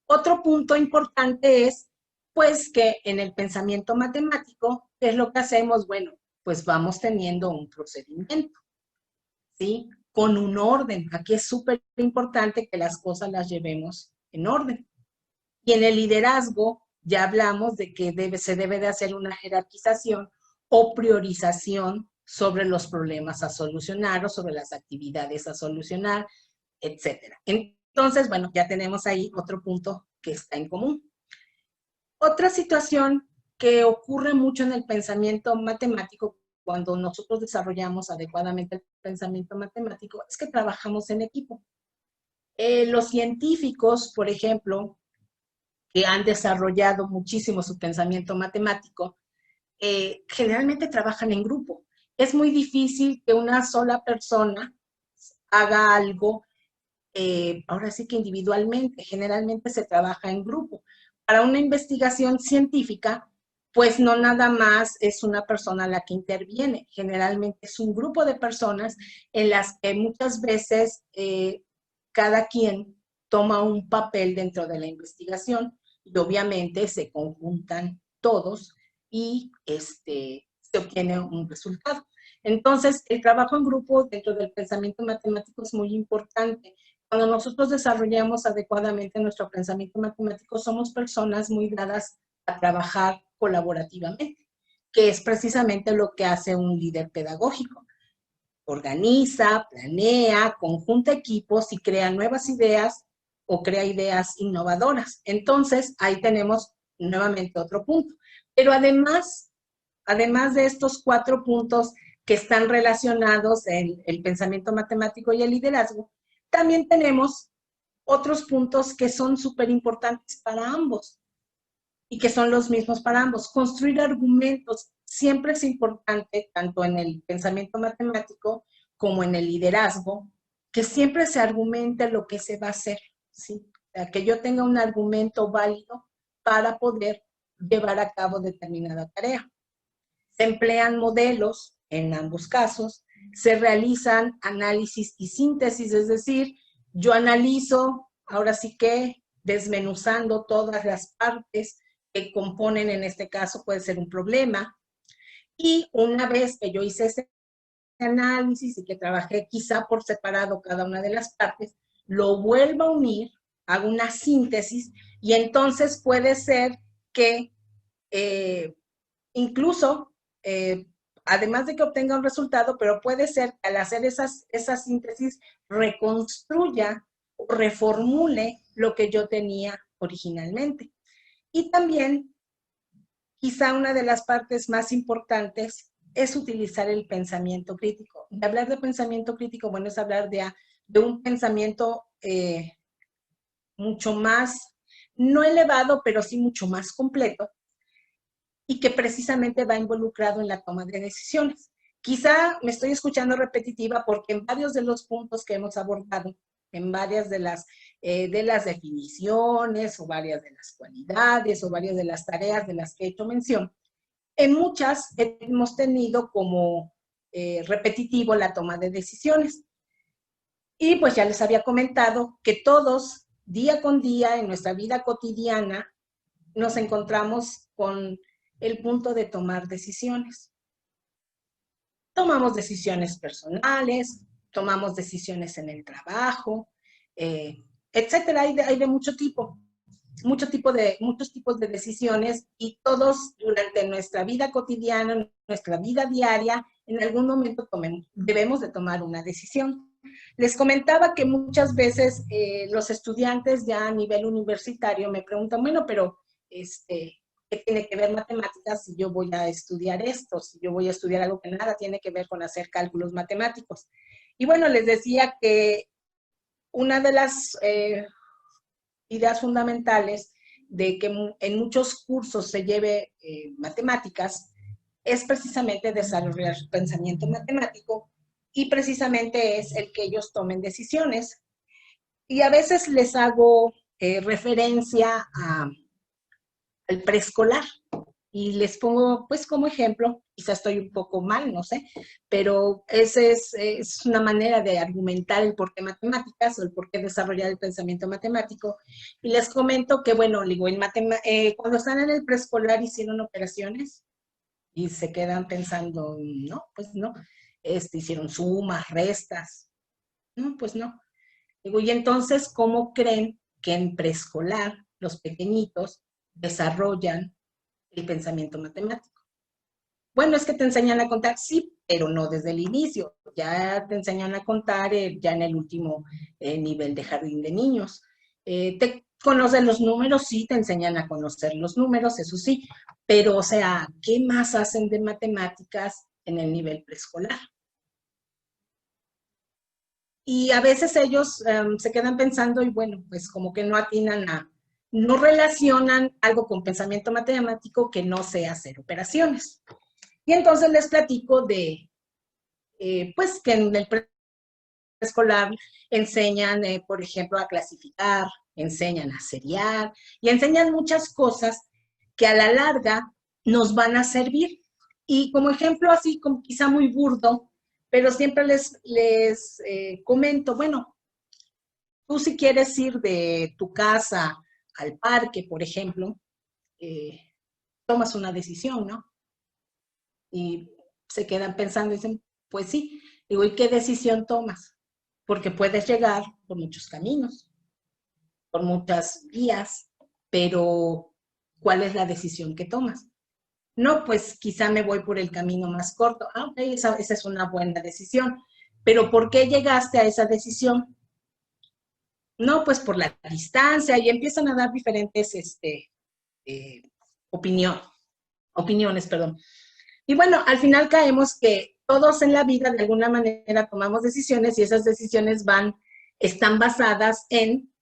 Otro punto importante es, pues, que en el pensamiento matemático, ¿qué es lo que hacemos? Bueno, pues vamos teniendo un procedimiento, ¿sí? Con un orden. Aquí es súper importante que las cosas las llevemos en orden. Y en el liderazgo ya hablamos de que se debe de hacer una jerarquización o priorización sobre los problemas a solucionar o sobre las actividades a solucionar, etcétera. Entonces, bueno, ya tenemos ahí otro punto que está en común. Otra situación que ocurre mucho en el pensamiento matemático cuando nosotros desarrollamos adecuadamente el pensamiento matemático es que trabajamos en equipo. Los científicos, por ejemplo, que han desarrollado muchísimo su pensamiento matemático, generalmente trabajan en grupo. Es muy difícil que una sola persona haga algo, ahora sí que individualmente, generalmente se trabaja en grupo. Para una investigación científica, pues no nada más es una persona la que interviene, generalmente es un grupo de personas en las que muchas veces cada quien toma un papel dentro de la investigación y obviamente se conjuntan todos y se obtiene un resultado. Entonces, el trabajo en grupo dentro del pensamiento matemático es muy importante. Cuando nosotros desarrollamos adecuadamente nuestro pensamiento matemático, somos personas muy dadas a trabajar colaborativamente, que es precisamente lo que hace un líder pedagógico. Organiza, planea, conjunta equipos y crea nuevas ideas o crea ideas innovadoras. Entonces, ahí tenemos nuevamente otro punto. Pero además de estos 4 puntos que están relacionados en el pensamiento matemático y el liderazgo, también tenemos otros puntos que son súper importantes para ambos y que son los mismos para ambos. Construir argumentos siempre es importante, tanto en el pensamiento matemático como en el liderazgo, que siempre se argumente lo que se va a hacer, ¿sí? O sea, que yo tenga un argumento válido para poder llevar a cabo determinada tarea. Se emplean modelos en ambos casos, se realizan análisis y síntesis, es decir, yo analizo, ahora sí que desmenuzando todas las partes que componen, en este caso puede ser un problema, y una vez que yo hice ese análisis y que trabajé quizá por separado cada una de las partes, lo vuelvo a unir, hago una síntesis y entonces puede ser que incluso, además de que obtenga un resultado, pero puede ser que al hacer esa síntesis reconstruya o reformule lo que yo tenía originalmente. Y también, quizá una de las partes más importantes es utilizar el pensamiento crítico. Y hablar de pensamiento crítico, bueno, es hablar de un pensamiento mucho más, no elevado, pero sí mucho más completo, y que precisamente va involucrado en la toma de decisiones. Quizá me estoy escuchando repetitiva porque en varios de los puntos que hemos abordado, en varias de las definiciones o varias de las cualidades o varias de las tareas de las que he hecho mención, en muchas hemos tenido como repetitivo la toma de decisiones. Y pues ya les había comentado que todos, día con día, en nuestra vida cotidiana, nos encontramos con el punto de tomar decisiones. Tomamos decisiones personales, tomamos decisiones en el trabajo, etcétera. Hay de muchos tipos de decisiones y todos durante nuestra vida cotidiana, nuestra vida diaria, en algún momento debemos de tomar una decisión. Les comentaba que muchas veces los estudiantes ya a nivel universitario me preguntan, bueno, pero ¿qué tiene que ver matemáticas si yo voy a estudiar esto? Si yo voy a estudiar algo que nada tiene que ver con hacer cálculos matemáticos. Y bueno, les decía que una de las ideas fundamentales de que en muchos cursos se lleve matemáticas es precisamente desarrollar su pensamiento matemático y precisamente es el que ellos tomen decisiones. Y a veces les hago referencia al preescolar y les pongo pues como ejemplo, quizás estoy un poco mal, no sé, pero esa es una manera de argumentar el por qué matemáticas o el por qué desarrollar el pensamiento matemático. Y les comento que, bueno, digo, cuando están en el preescolar hicieron operaciones y se quedan pensando, no, pues no, hicieron sumas, restas, no, pues no. Digo, y entonces, ¿cómo creen que en preescolar los pequeñitos desarrollan el pensamiento matemático? Bueno, es que te enseñan a contar, sí, pero no desde el inicio. Ya te enseñan a contar ya en el último nivel de jardín de niños. ¿Te conocen los números? Sí, te enseñan a conocer los números, eso sí. Pero, o sea, ¿qué más hacen de matemáticas en el nivel preescolar? Y a veces ellos se quedan pensando y bueno, pues como que no atinan no relacionan algo con pensamiento matemático que no sea hacer operaciones. Y entonces les platico pues que en el preescolar enseñan, por ejemplo, a clasificar, enseñan a seriar y enseñan muchas cosas que a la larga nos van a servir. Y como ejemplo así, como quizá muy burdo, pero siempre les comento, bueno, tú si quieres ir de tu casa al parque, por ejemplo, eh, tomas una decisión, ¿no? Y se quedan pensando y dicen, pues sí. Digo, ¿y qué decisión tomas? Porque puedes llegar por muchos caminos, por muchas vías, pero ¿cuál es la decisión que tomas? No, pues quizá me voy por el camino más corto. Ah, ok, esa es una buena decisión. Pero ¿por qué llegaste a esa decisión? No, pues por la distancia y empiezan a dar diferentes eh, opinión, opiniones, perdón. Y bueno, al final caemos que todos en la vida de alguna manera tomamos decisiones y esas decisiones están basadas en,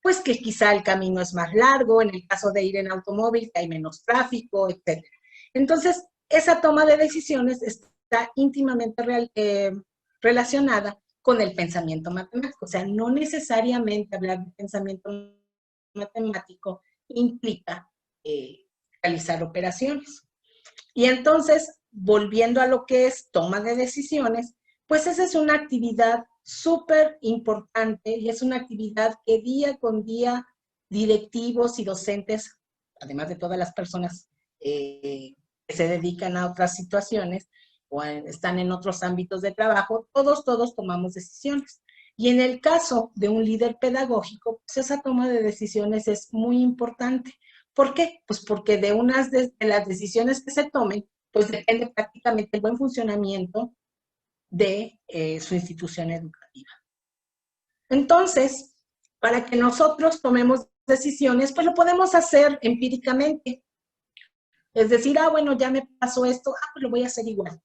pues que quizá el camino es más largo, en el caso de ir en automóvil, que hay menos tráfico, etc. Entonces, esa toma de decisiones está íntimamente relacionada con el pensamiento matemático. O sea, no necesariamente hablar de pensamiento matemático implica realizar operaciones. Y entonces, volviendo a lo que es toma de decisiones, pues esa es una actividad súper importante y es una actividad que día con día directivos y docentes, además de todas las personas que se dedican a otras situaciones o están en otros ámbitos de trabajo, todos tomamos decisiones. Y en el caso de un líder pedagógico, pues esa toma de decisiones es muy importante. ¿Por qué? Pues porque de unas de las decisiones que se tomen, pues depende prácticamente el buen funcionamiento de su institución educativa. Entonces, para que nosotros tomemos decisiones, pues lo podemos hacer empíricamente. Es decir, bueno, ya me pasó esto, pues lo voy a hacer igual.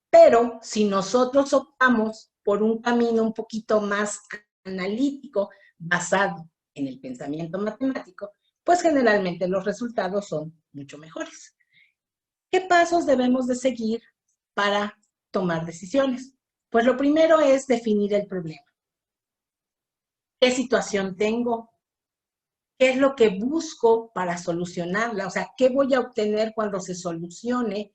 Pero si nosotros optamos por un camino un poquito más analítico, basado en el pensamiento matemático, pues generalmente los resultados son mucho mejores. ¿Qué pasos debemos de seguir para tomar decisiones? Pues lo primero es definir el problema. ¿Qué situación tengo? ¿Qué es lo que busco para solucionarla? O sea, ¿qué voy a obtener cuando se solucione?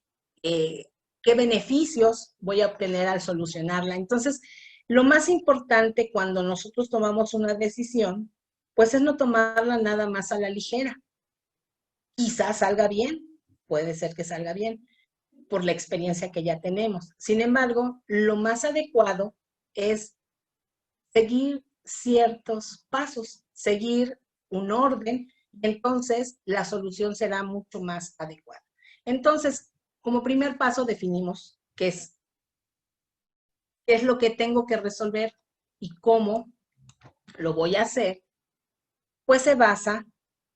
¿Qué beneficios voy a obtener al solucionarla? Entonces, lo más importante cuando nosotros tomamos una decisión, pues es no tomarla nada más a la ligera. Quizás salga bien, puede ser que salga bien, por la experiencia que ya tenemos. Sin embargo, lo más adecuado es seguir ciertos pasos, seguir un orden, y entonces la solución será mucho más adecuada. Entonces, como primer paso definimos qué qué es lo que tengo que resolver y cómo lo voy a hacer, pues se basa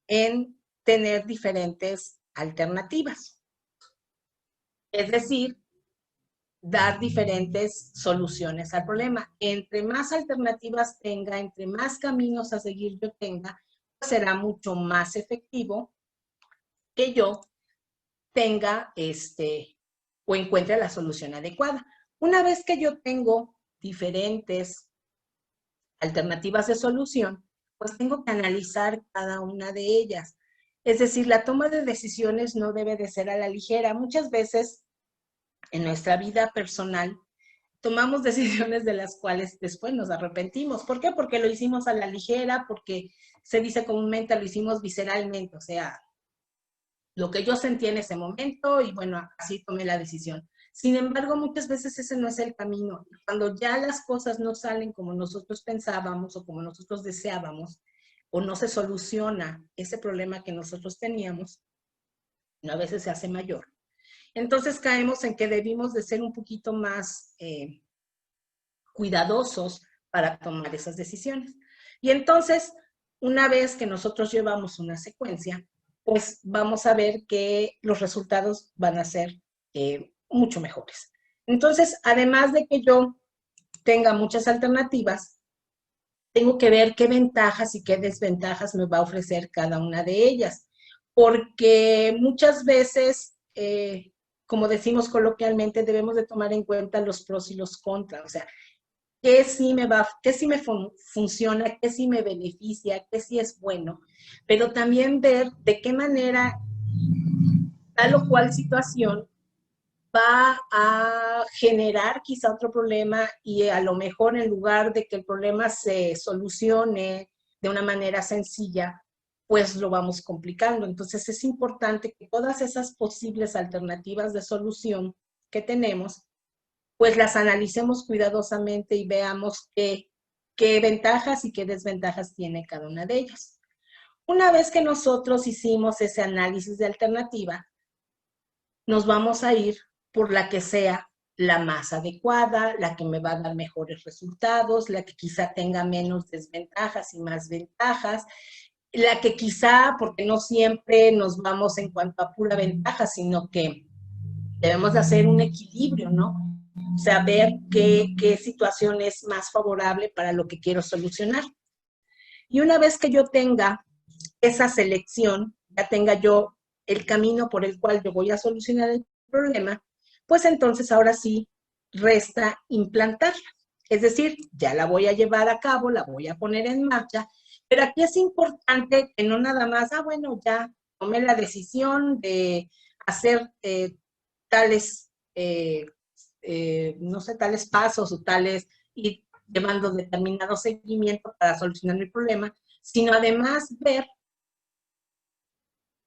en tener diferentes alternativas. Es decir, dar diferentes soluciones al problema. Entre más alternativas tenga, entre más caminos a seguir yo tenga, pues será mucho más efectivo que yo tenga o encuentre la solución adecuada. Una vez que yo tengo diferentes alternativas de solución, pues tengo que analizar cada una de ellas. Es decir, la toma de decisiones no debe de ser a la ligera. Muchas veces en nuestra vida personal tomamos decisiones de las cuales después nos arrepentimos. ¿Por qué? Porque lo hicimos a la ligera, porque se dice comúnmente lo hicimos visceralmente, o sea, lo que yo sentí en ese momento y bueno, así tomé la decisión. Sin embargo, muchas veces ese no es el camino. Cuando ya las cosas no salen como nosotros pensábamos o como nosotros deseábamos, o no se soluciona ese problema que nosotros teníamos, a veces se hace mayor. Entonces caemos en que debimos de ser un poquito más cuidadosos para tomar esas decisiones. Y entonces, una vez que nosotros llevamos una secuencia, pues vamos a ver que los resultados van a ser mucho mejores. Entonces, además de que yo tenga muchas alternativas, tengo que ver qué ventajas y qué desventajas me va a ofrecer cada una de ellas, porque muchas veces, como decimos coloquialmente, debemos de tomar en cuenta los pros y los contras, o sea, qué sí me funciona, qué sí me beneficia, qué sí es bueno, pero también ver de qué manera tal o cual situación va a generar quizá otro problema y a lo mejor en lugar de que el problema se solucione de una manera sencilla, pues lo vamos complicando. Entonces es importante que todas esas posibles alternativas de solución que tenemos, pues las analicemos cuidadosamente y veamos qué ventajas y qué desventajas tiene cada una de ellas. Una vez que nosotros hicimos ese análisis de alternativa, nos vamos a ir por la que sea la más adecuada, la que me va a dar mejores resultados, la que quizá tenga menos desventajas y más ventajas, la que quizá, porque no siempre nos vamos en cuanto a pura ventaja, sino que debemos de hacer un equilibrio, ¿no? O sea, ver qué situación es más favorable para lo que quiero solucionar. Y una vez que yo tenga esa selección, ya tenga yo el camino por el cual yo voy a solucionar el problema, pues entonces ahora sí resta implantarla. Es decir, ya la voy a llevar a cabo, la voy a poner en marcha, pero aquí es importante que no nada más, bueno, ya tomé la decisión de hacer tales, no sé, tales pasos o tales, y llevando determinado seguimiento para solucionar mi problema, sino además ver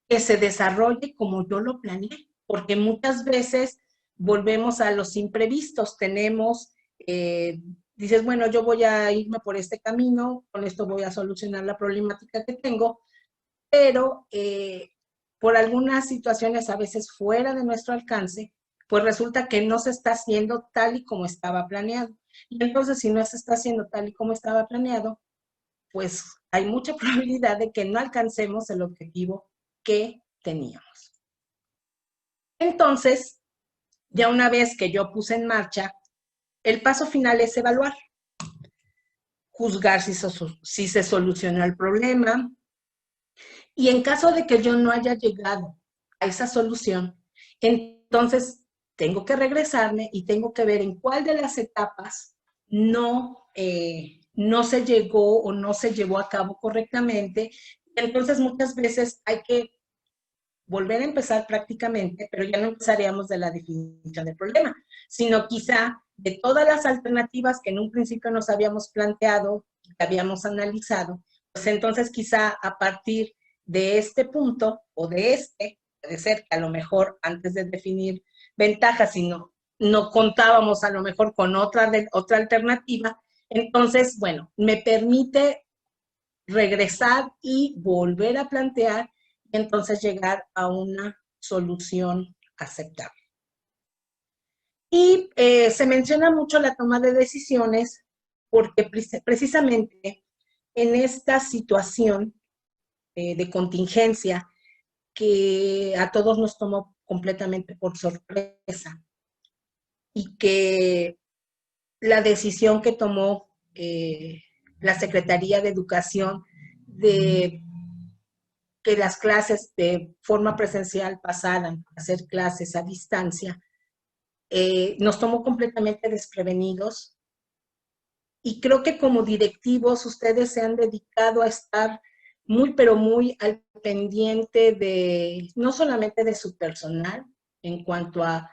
que se desarrolle como yo lo planeé, porque muchas veces volvemos a los imprevistos, tenemos, dices, bueno, yo voy a irme por este camino, con esto voy a solucionar la problemática que tengo, pero por algunas situaciones a veces fuera de nuestro alcance, pues resulta que no se está haciendo tal y como estaba planeado. Y entonces, si no se está haciendo tal y como estaba planeado, pues hay mucha probabilidad de que no alcancemos el objetivo que teníamos. Entonces, ya una vez que yo puse en marcha, el paso final es evaluar, juzgar si se solucionó el problema, y en caso de que yo no haya llegado a esa solución, entonces tengo que regresarme y tengo que ver en cuál de las etapas no se llegó o no se llevó a cabo correctamente. Entonces muchas veces hay que volver a empezar prácticamente, pero ya no empezaríamos de la definición del problema, sino quizá de todas las alternativas que en un principio nos habíamos planteado, que habíamos analizado, pues entonces quizá a partir de este punto o de puede ser que a lo mejor antes de definir ventajas, sino no contábamos a lo mejor con otra alternativa, entonces, bueno, me permite regresar y volver a plantear y entonces llegar a una solución aceptable. Y se menciona mucho la toma de decisiones porque precisamente en esta situación de contingencia que a todos nos tomó completamente por sorpresa y que la decisión que tomó la Secretaría de Educación de que las clases de forma presencial pasaran a hacer clases a distancia, nos tomó completamente desprevenidos. Y creo que como directivos ustedes se han dedicado a estar muy, pero muy al pendiente de, no solamente de su personal, en cuanto a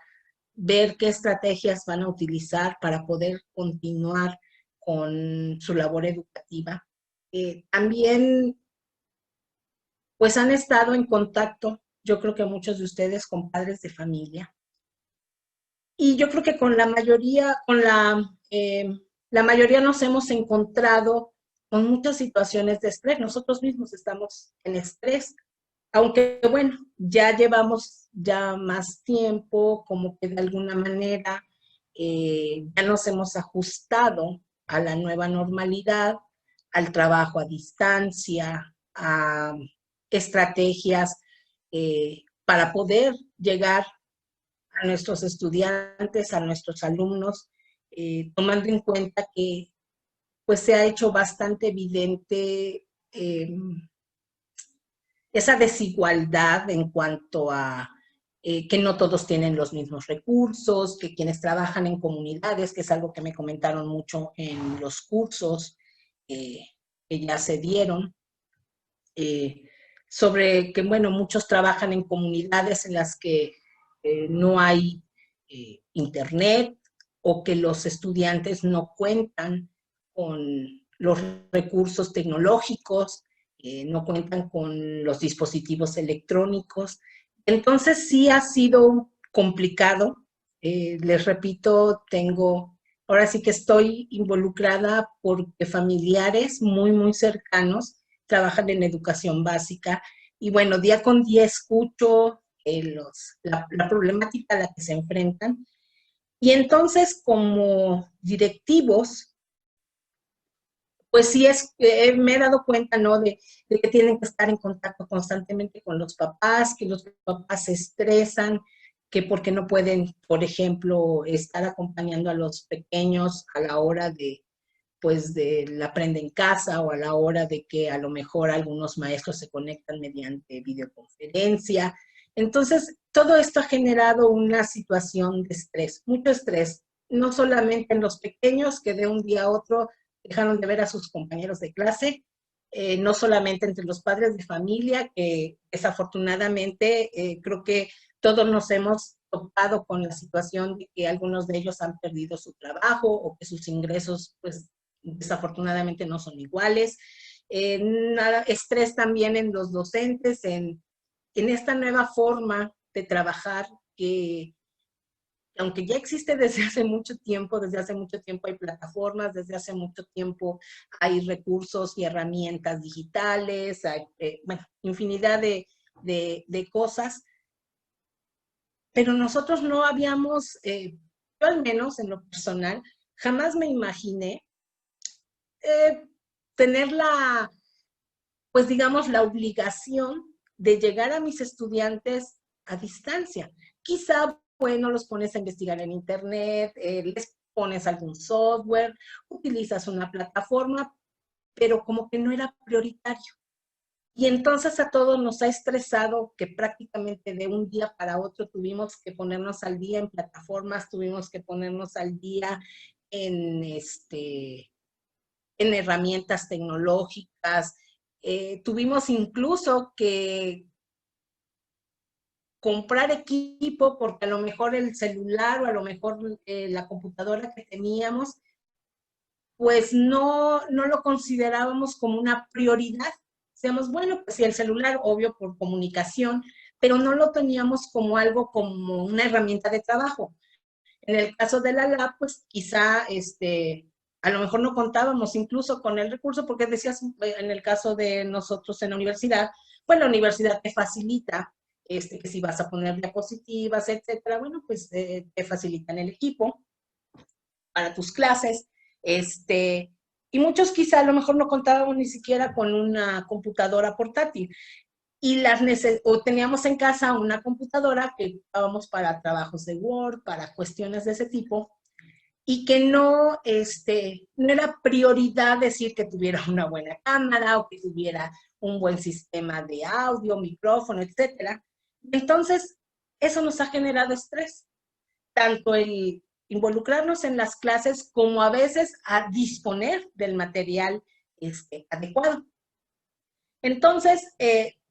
ver qué estrategias van a utilizar para poder continuar con su labor educativa. También, pues han estado en contacto, yo creo que muchos de ustedes, con padres de familia. Y yo creo que con la mayoría, la mayoría nos hemos encontrado con muchas situaciones de estrés. Nosotros mismos estamos en estrés, aunque bueno, ya llevamos ya más tiempo, como que de alguna manera ya nos hemos ajustado a la nueva normalidad, al trabajo a distancia, a estrategias para poder llegar a nuestros estudiantes, a nuestros alumnos, tomando en cuenta que pues se ha hecho bastante evidente esa desigualdad en cuanto a que no todos tienen los mismos recursos, que quienes trabajan en comunidades, que es algo que me comentaron mucho en los cursos que ya se dieron, eh, sobre que, bueno, muchos trabajan en comunidades en las que no hay internet o que los estudiantes no cuentan con los recursos tecnológicos, no cuentan con los dispositivos electrónicos. Entonces sí ha sido complicado. Les repito, ahora sí que estoy involucrada porque familiares muy, muy cercanos trabajan en educación básica y bueno, día con día escucho la problemática a la que se enfrentan. Y entonces, como directivos, pues sí me he dado cuenta, ¿no? De que tienen que estar en contacto constantemente con los papás, que los papás se estresan, que porque no pueden, por ejemplo, estar acompañando a los pequeños a la hora de, pues, de la aprenda en casa o a la hora de que a lo mejor algunos maestros se conectan mediante videoconferencia. Entonces, todo esto ha generado una situación de estrés, mucho estrés, no solamente en los pequeños que de un día a otro dejaron de ver a sus compañeros de clase, no solamente entre los padres de familia, que desafortunadamente creo que todos nos hemos topado con la situación de que algunos de ellos han perdido su trabajo o que sus ingresos pues desafortunadamente no son iguales. Estrés también en los docentes, en esta nueva forma de trabajar que aunque ya existe desde hace mucho tiempo hay plataformas, desde hace mucho tiempo hay recursos y herramientas digitales, hay, bueno, infinidad de cosas, pero nosotros no habíamos, yo al menos en lo personal, jamás me imaginé eh, tener pues digamos, la obligación de llegar a mis estudiantes a distancia. Quizá, bueno, los pones a investigar en internet, les pones algún software, utilizas una plataforma, pero como que no era prioritario. Y entonces a todos nos ha estresado que prácticamente de un día para otro tuvimos que ponernos al día en plataformas, tuvimos que ponernos al día en, en herramientas tecnológicas. Tuvimos incluso que comprar equipo porque a lo mejor el celular o a lo mejor la computadora que teníamos, pues no lo considerábamos como una prioridad. Decíamos, bueno, pues sí, el celular, obvio, por comunicación, pero no lo teníamos como algo, como una herramienta de trabajo. En el caso de la lab, pues quizá a lo mejor no contábamos incluso con el recurso, porque decías, en el caso de nosotros en la universidad, pues la universidad te facilita que si vas a poner diapositivas, etcétera, bueno, pues te facilitan el equipo para tus clases, y muchos quizá a lo mejor no contábamos ni siquiera con una computadora portátil, o teníamos en casa una computadora que usábamos para trabajos de Word, para cuestiones de ese tipo, y que no era prioridad decir que tuviera una buena cámara o que tuviera un buen sistema de audio, micrófono, etcétera. Entonces, eso nos ha generado estrés, tanto el involucrarnos en las clases como a veces a disponer del material adecuado. Entonces,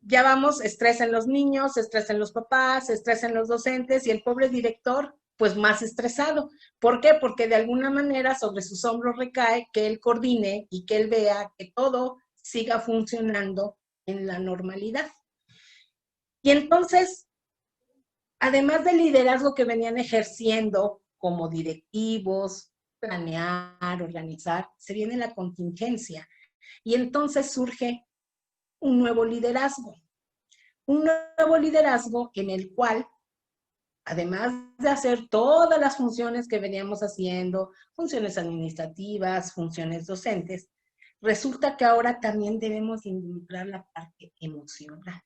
ya vamos, estrés en los niños, estrés en los papás, estrés en los docentes y el pobre director, pues más estresado. ¿Por qué? Porque de alguna manera sobre sus hombros recae que él coordine y que él vea que todo siga funcionando en la normalidad. Y entonces, además del liderazgo que venían ejerciendo como directivos, planear, organizar, se viene la contingencia. Y entonces surge un nuevo liderazgo en el cual, además de hacer todas las funciones que veníamos haciendo, funciones administrativas, funciones docentes, resulta que ahora también debemos involucrar la parte emocional.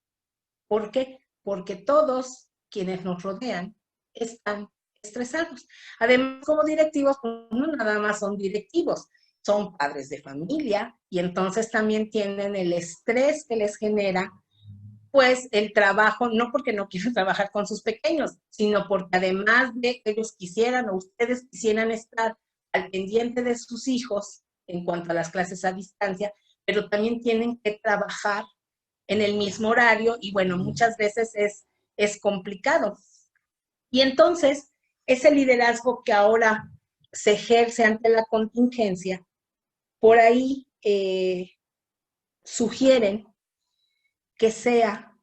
¿Por qué? Porque todos quienes nos rodean están estresados. Además, como directivos, no nada más son directivos, son padres de familia y entonces también tienen el estrés que les genera pues el trabajo, no porque no quieran trabajar con sus pequeños, sino porque además de que ellos quisieran o ustedes quisieran estar al pendiente de sus hijos en cuanto a las clases a distancia, pero también tienen que trabajar en el mismo horario y bueno, muchas veces es complicado. Y entonces, ese liderazgo que ahora se ejerce ante la contingencia, por ahí sugieren que sea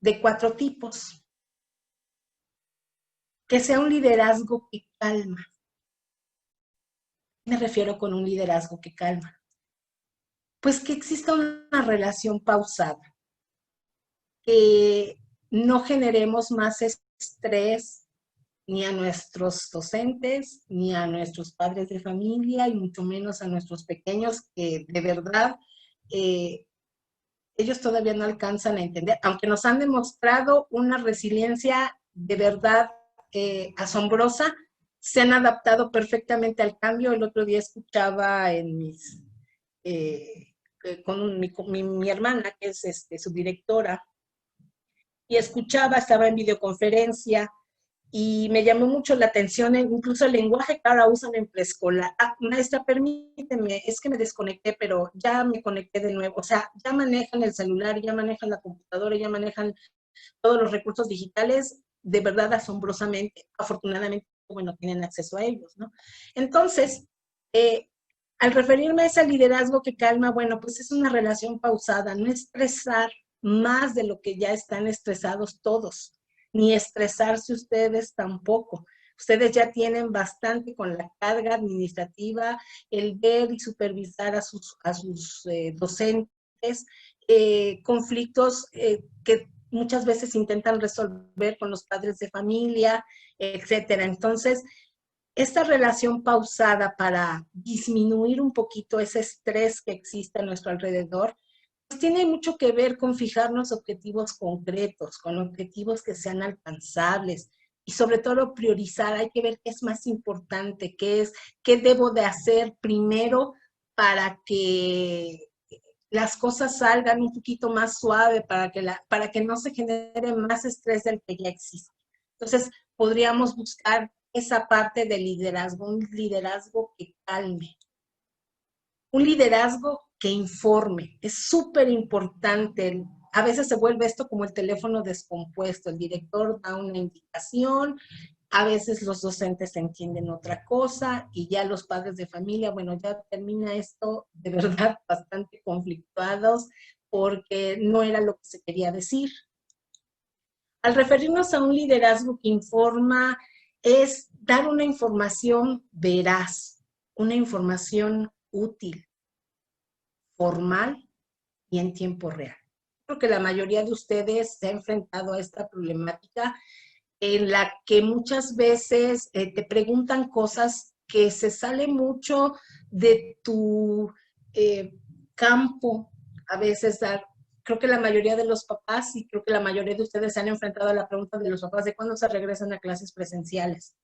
de 4 tipos. Que sea un liderazgo que calma. Me refiero con un liderazgo que calma. Pues que exista una relación pausada, que no generemos más estrés ni a nuestros docentes, ni a nuestros padres de familia, y mucho menos a nuestros pequeños, que de verdad ellos todavía no alcanzan a entender, aunque nos han demostrado una resiliencia de verdad asombrosa, se han adaptado perfectamente al cambio. El otro día escuchaba en con mi hermana, que es su directora, y escuchaba, estaba en videoconferencia, y me llamó mucho la atención, incluso el lenguaje que ahora usan en preescolar. Ah, maestra, permíteme, es que me desconecté, pero ya me conecté de nuevo. O sea, ya manejan el celular, ya manejan la computadora, ya manejan todos los recursos digitales, de verdad asombrosamente. Afortunadamente, bueno, tienen acceso a ellos, ¿no? Entonces, al referirme a ese liderazgo que calma, bueno, pues es una relación pausada, no estresar más de lo que ya están estresados todos, ni estresarse ustedes tampoco. Ustedes ya tienen bastante con la carga administrativa, el ver y supervisar a sus docentes, conflictos que muchas veces intentan resolver con los padres de familia, etcétera. Entonces, esta relación pausada para disminuir un poquito ese estrés que existe a nuestro alrededor, pues tiene mucho que ver con fijarnos objetivos concretos, con objetivos que sean alcanzables y sobre todo priorizar. Hay que ver qué es más importante, qué debo de hacer primero para que las cosas salgan un poquito más suave, para que no se genere más estrés del que ya existe. Entonces, podríamos buscar esa parte del liderazgo, un liderazgo que calme, un liderazgo que informe. Es súper importante. A veces se vuelve esto como el teléfono descompuesto. El director da una indicación, a veces los docentes entienden otra cosa y ya los padres de familia, bueno, ya termina esto de verdad bastante conflictuados porque no era lo que se quería decir. Al referirnos a un liderazgo que informa, es dar una información veraz, una información útil, formal y en tiempo real. creo que la mayoría de ustedes se ha enfrentado a esta problemática en la que muchas veces te preguntan cosas que se salen mucho de tu campo. A veces creo que la mayoría de los papás y creo que la mayoría de ustedes se han enfrentado a la pregunta de los papás de cuándo se regresan a clases presenciales.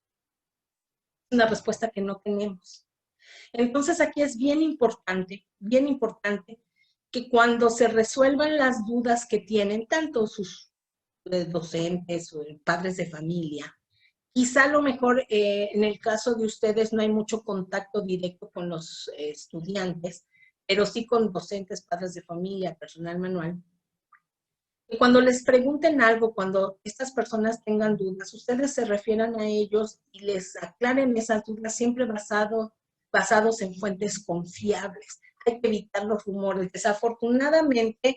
Una respuesta que no tenemos. Entonces aquí es bien importante que cuando se resuelvan las dudas que tienen tanto sus docentes o padres de familia, quizá a lo mejor en el caso de ustedes no hay mucho contacto directo con los estudiantes, pero sí con docentes, padres de familia, personal manual. Y cuando les pregunten algo, cuando estas personas tengan dudas, ustedes se refieran a ellos y les aclaren esas dudas siempre basados en fuentes confiables. Hay que evitar los rumores. Desafortunadamente,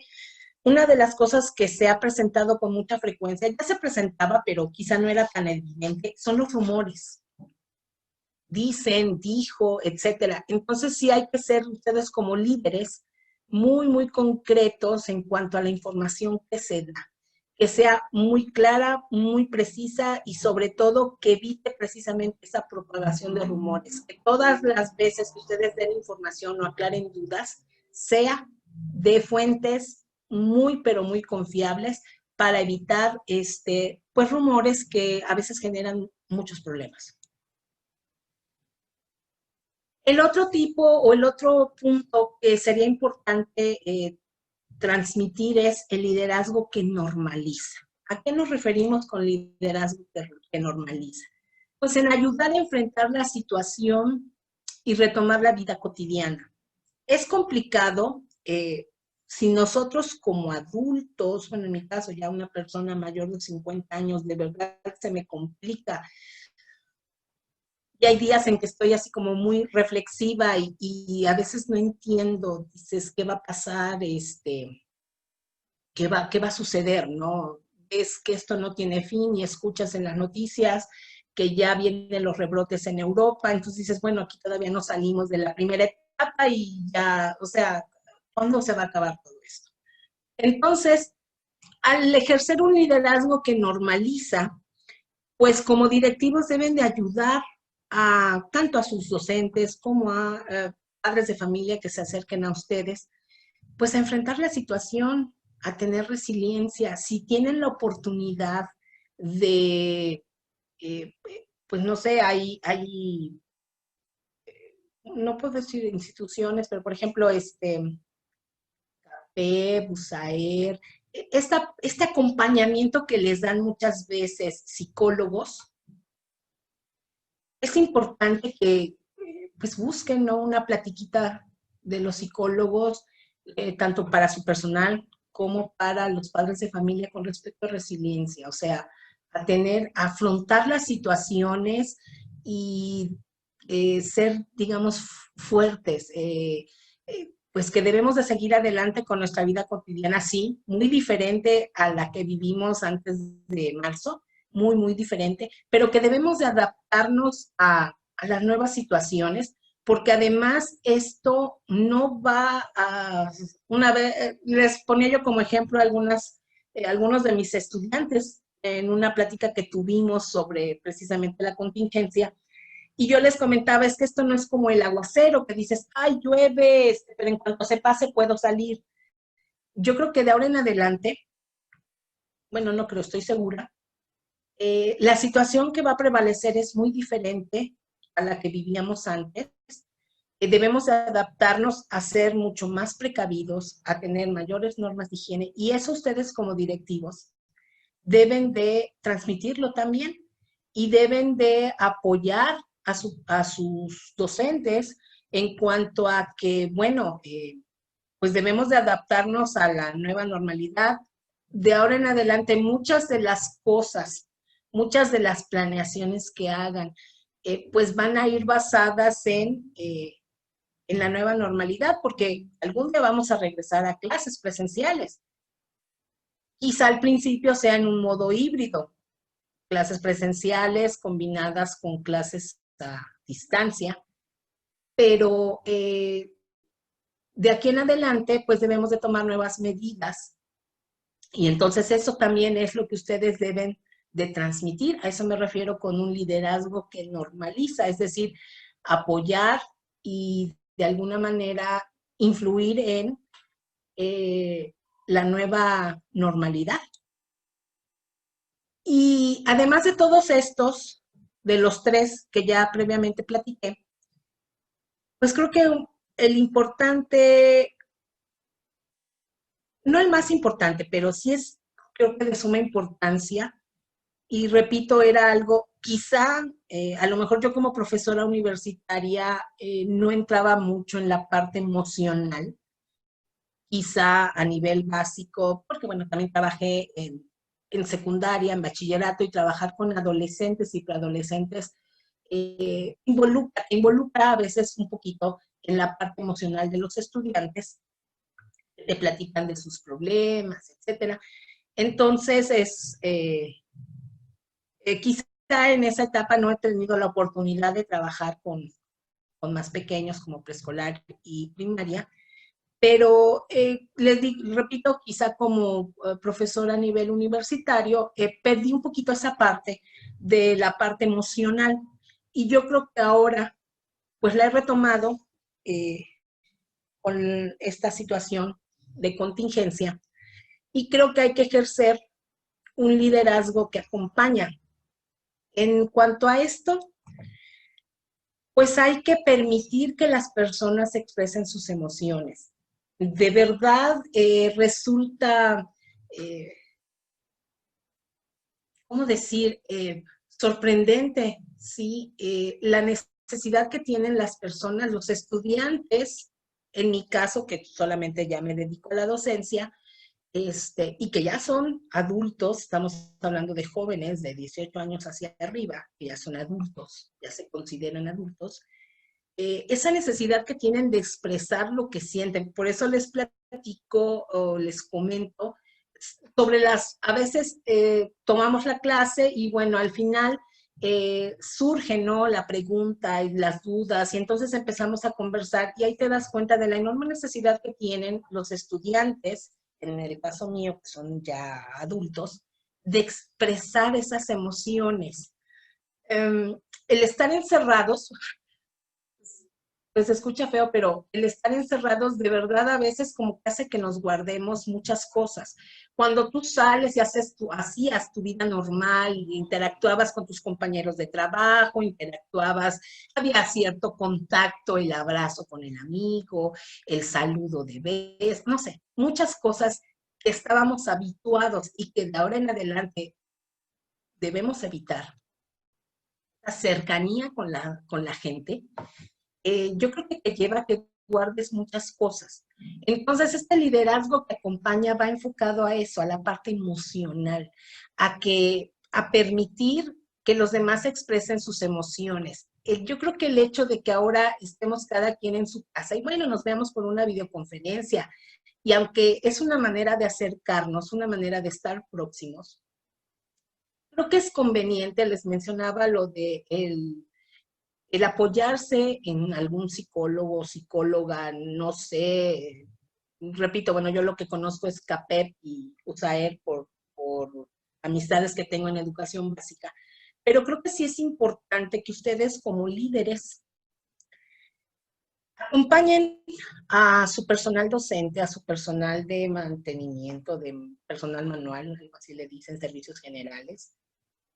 una de las cosas que se ha presentado con mucha frecuencia, ya se presentaba, pero quizá no era tan evidente, son los rumores. Dicen, dijo, etcétera. Entonces sí hay que ser ustedes como líderes muy, muy concretos en cuanto a la información que se da. Que sea muy clara, muy precisa y sobre todo que evite precisamente esa propagación de rumores. Que todas las veces que ustedes den información o aclaren dudas, sea de fuentes muy, pero muy confiables para evitar pues rumores que a veces generan muchos problemas. El otro tipo o el otro punto que sería importante transmitir es el liderazgo que normaliza. ¿A qué nos referimos con liderazgo que normaliza? Pues en ayudar a enfrentar la situación y retomar la vida cotidiana. Es complicado si nosotros como adultos, bueno, en mi caso ya una persona mayor de 50 años, de verdad se me complica. Y hay días en que estoy así como muy reflexiva y a veces no entiendo, dices, ¿qué va a pasar? ¿Qué va a suceder? ¿No? Ves que esto no tiene fin y escuchas en las noticias que ya vienen los rebrotes en Europa, entonces dices, bueno, aquí todavía no salimos de la primera etapa y ya, o sea, ¿cuándo se va a acabar todo esto? Entonces, al ejercer un liderazgo que normaliza, pues como directivos deben de ayudar tanto a sus docentes como a padres de familia que se acerquen a ustedes, pues a enfrentar la situación, a tener resiliencia. Si tienen la oportunidad de, pues no sé, no puedo decir instituciones, pero por ejemplo, Busaer, este acompañamiento que les dan muchas veces psicólogos, es importante que pues busquen, ¿no?, una platiquita de los psicólogos, tanto para su personal como para los padres de familia con respecto a resiliencia, o sea, a afrontar las situaciones y ser, digamos, fuertes, pues que debemos de seguir adelante con nuestra vida cotidiana, sí, muy diferente a la que vivimos antes de marzo, muy, muy diferente, pero que debemos de adaptarnos a las nuevas situaciones, porque además esto no va a, una vez, les ponía yo como ejemplo algunos de mis estudiantes en una plática que tuvimos sobre precisamente la contingencia, y yo les comentaba, es que esto no es como el aguacero, que dices, ay, llueve, pero en cuanto se pase puedo salir. Yo creo que de ahora en adelante, bueno, no creo, estoy segura, la situación que va a prevalecer es muy diferente a la que vivíamos antes. Debemos adaptarnos a ser mucho más precavidos, a tener mayores normas de higiene, y eso ustedes como directivos deben de transmitirlo también y deben de apoyar a sus docentes en cuanto a que, bueno, pues debemos de adaptarnos a la nueva normalidad. De ahora en adelante, muchas de las cosas, muchas de las planeaciones que hagan, pues van a ir basadas en la nueva normalidad, porque algún día vamos a regresar a clases presenciales. Quizá al principio sea en un modo híbrido, clases presenciales combinadas con clases a distancia, pero de aquí en adelante, pues debemos de tomar nuevas medidas Y entonces eso también es lo que ustedes deben de transmitir. A eso me refiero con un liderazgo que normaliza, es decir, apoyar y de alguna manera influir en la nueva normalidad. Y además de todos estos, de los tres que ya previamente platiqué, pues creo que el importante, no el más importante, pero sí es, creo que de suma importancia, y repito, era algo, quizá, a lo mejor yo como profesora universitaria no entraba mucho en la parte emocional, quizá a nivel básico, porque bueno, también trabajé en secundaria, en bachillerato, y trabajar con adolescentes y preadolescentes involucra a veces un poquito en la parte emocional de los estudiantes, te platican de sus problemas, etcétera. Entonces, quizá en esa etapa no he tenido la oportunidad de trabajar con más pequeños como preescolar y primaria, pero repito, quizá como profesora a nivel universitario, perdí un poquito esa parte de la parte emocional, y yo creo que ahora pues la he retomado eh, con esta situación de contingencia, y creo que hay que ejercer un liderazgo que acompaña. En cuanto a esto, pues hay que permitir que las personas expresen sus emociones. De verdad resulta, eh, ¿cómo decir? Sorprendente, ¿sí? La necesidad que tienen las personas, los estudiantes, en mi caso, que solamente ya me dedico a la docencia, y que ya son adultos, estamos hablando de jóvenes de 18 años hacia arriba, que ya son adultos, ya se consideran adultos, esa necesidad que tienen de expresar lo que sienten. Por eso les platico o les comento sobre a veces tomamos la clase y bueno, al final surge, ¿no? La pregunta y las dudas, y entonces empezamos a conversar, y ahí te das cuenta de la enorme necesidad que tienen los estudiantes, en el caso mío, que son ya adultos, de expresar esas emociones. El estar encerrados, pues se escucha feo, pero el estar encerrados de verdad a veces como que hace que nos guardemos muchas cosas. Cuando tú sales y hacías tu vida normal, interactuabas con tus compañeros de trabajo, interactuabas, había cierto contacto, el abrazo con el amigo, el saludo de vez, no sé, muchas cosas que estábamos habituados y que de ahora en adelante debemos evitar. La cercanía con la gente, yo creo que te lleva a que guardes muchas cosas. Entonces, este liderazgo que acompaña va enfocado a eso, a la parte emocional, a permitir que los demás expresen sus emociones. Yo creo que el hecho de que ahora estemos cada quien en su casa y bueno, nos veamos por una videoconferencia, y aunque es una manera de acercarnos, una manera de estar próximos, creo que es conveniente, les mencionaba lo de el apoyarse en algún psicólogo, psicóloga, no sé, repito, bueno, yo lo que conozco es CAPEP y USAER por amistades que tengo en educación básica, pero creo que sí es importante que ustedes como líderes acompañen a su personal docente, a su personal de mantenimiento, de personal manual, así le dicen, servicios generales.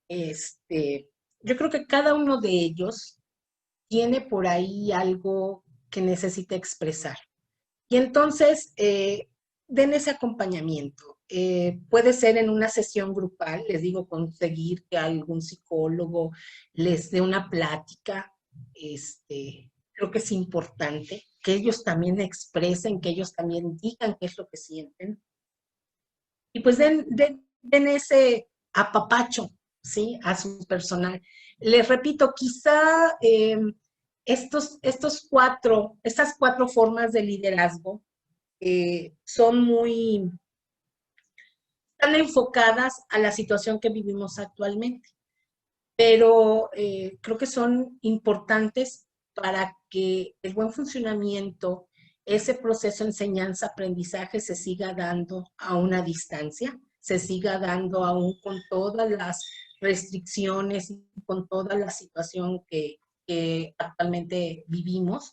Yo creo que cada uno de ellos tiene por ahí algo que necesita expresar. Y entonces, den ese acompañamiento. Puede ser en una sesión grupal, les digo, conseguir que algún psicólogo les dé una plática. Creo que es importante que ellos también expresen, que ellos también digan qué es lo que sienten. Y pues den ese apapacho, ¿sí? A su personal. Les repito, quizá estas cuatro formas de liderazgo son están enfocadas a la situación que vivimos actualmente, pero creo que son importantes para que el buen funcionamiento ese proceso de enseñanza-aprendizaje se siga dando a una distancia, se siga dando aún con todas las restricciones y con toda la situación que actualmente vivimos.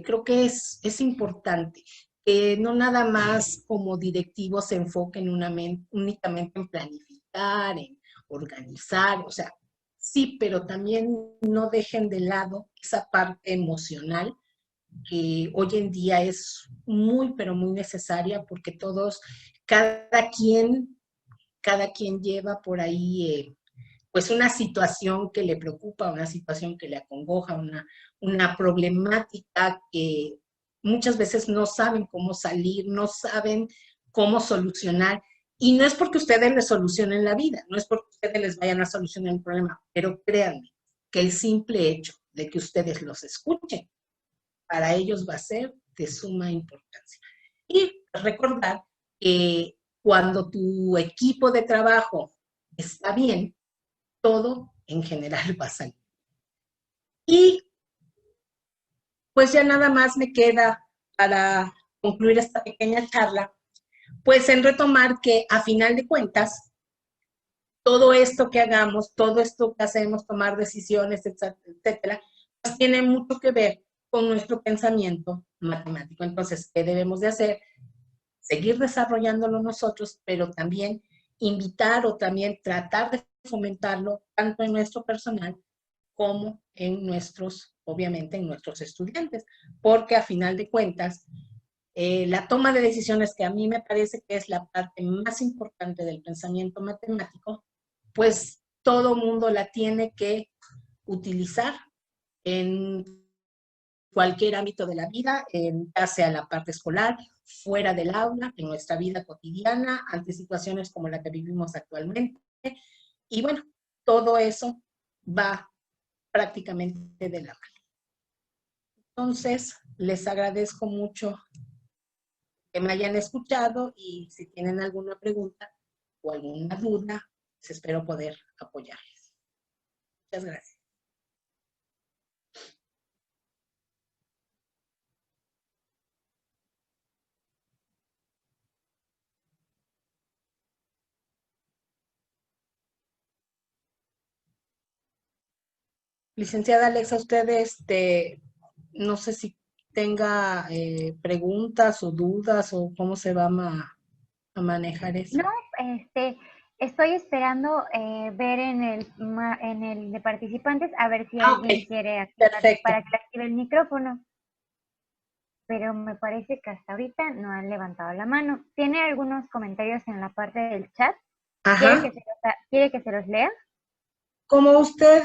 Creo que es importante que no nada más como directivos se enfoquen únicamente en planificar, en organizar, o sea, sí, pero también no dejen de lado esa parte emocional que hoy en día es muy, pero muy necesaria porque todos, cada quien, cada quien lleva por ahí pues una situación que le preocupa, una situación que le acongoja, una problemática que muchas veces no saben cómo salir, no saben cómo solucionar. Y no es porque ustedes les solucionen la vida, no es porque ustedes les vayan a solucionar el problema, pero créanme que el simple hecho de que ustedes los escuchen, para ellos va a ser de suma importancia. Y recordar que cuando tu equipo de trabajo está bien, todo en general va a salir. Y pues ya nada más me queda para concluir esta pequeña charla, pues en retomar que a final de cuentas, todo esto que hagamos, todo esto que hacemos, tomar decisiones, etcétera, pues tiene mucho que ver con nuestro pensamiento matemático. Entonces, ¿qué debemos de hacer? Seguir desarrollándolo nosotros, pero también invitar o también tratar de fomentarlo tanto en nuestro personal como en nuestros, obviamente, en nuestros estudiantes, porque a final de cuentas, la toma de decisiones, que a mí me parece que es la parte más importante del pensamiento matemático, pues todo mundo la tiene que utilizar en cualquier ámbito de la vida, ya sea la parte escolar, fuera del aula, en nuestra vida cotidiana, ante situaciones como la que vivimos actualmente. Y bueno, todo eso va prácticamente de la mano. Entonces, les agradezco mucho que me hayan escuchado y si tienen alguna pregunta o alguna duda, pues espero poder apoyarles. Muchas gracias. Licenciada Alexa, usted, no sé si tenga preguntas o dudas o cómo se va a manejar eso. No, estoy esperando ver en el de participantes a ver si alguien Ok, quiere activar perfecto. para que active el micrófono. Pero me parece que hasta ahorita no han levantado la mano. ¿Tiene algunos comentarios en la parte del chat? Ajá. ¿Quiere que se los lea? Como usted,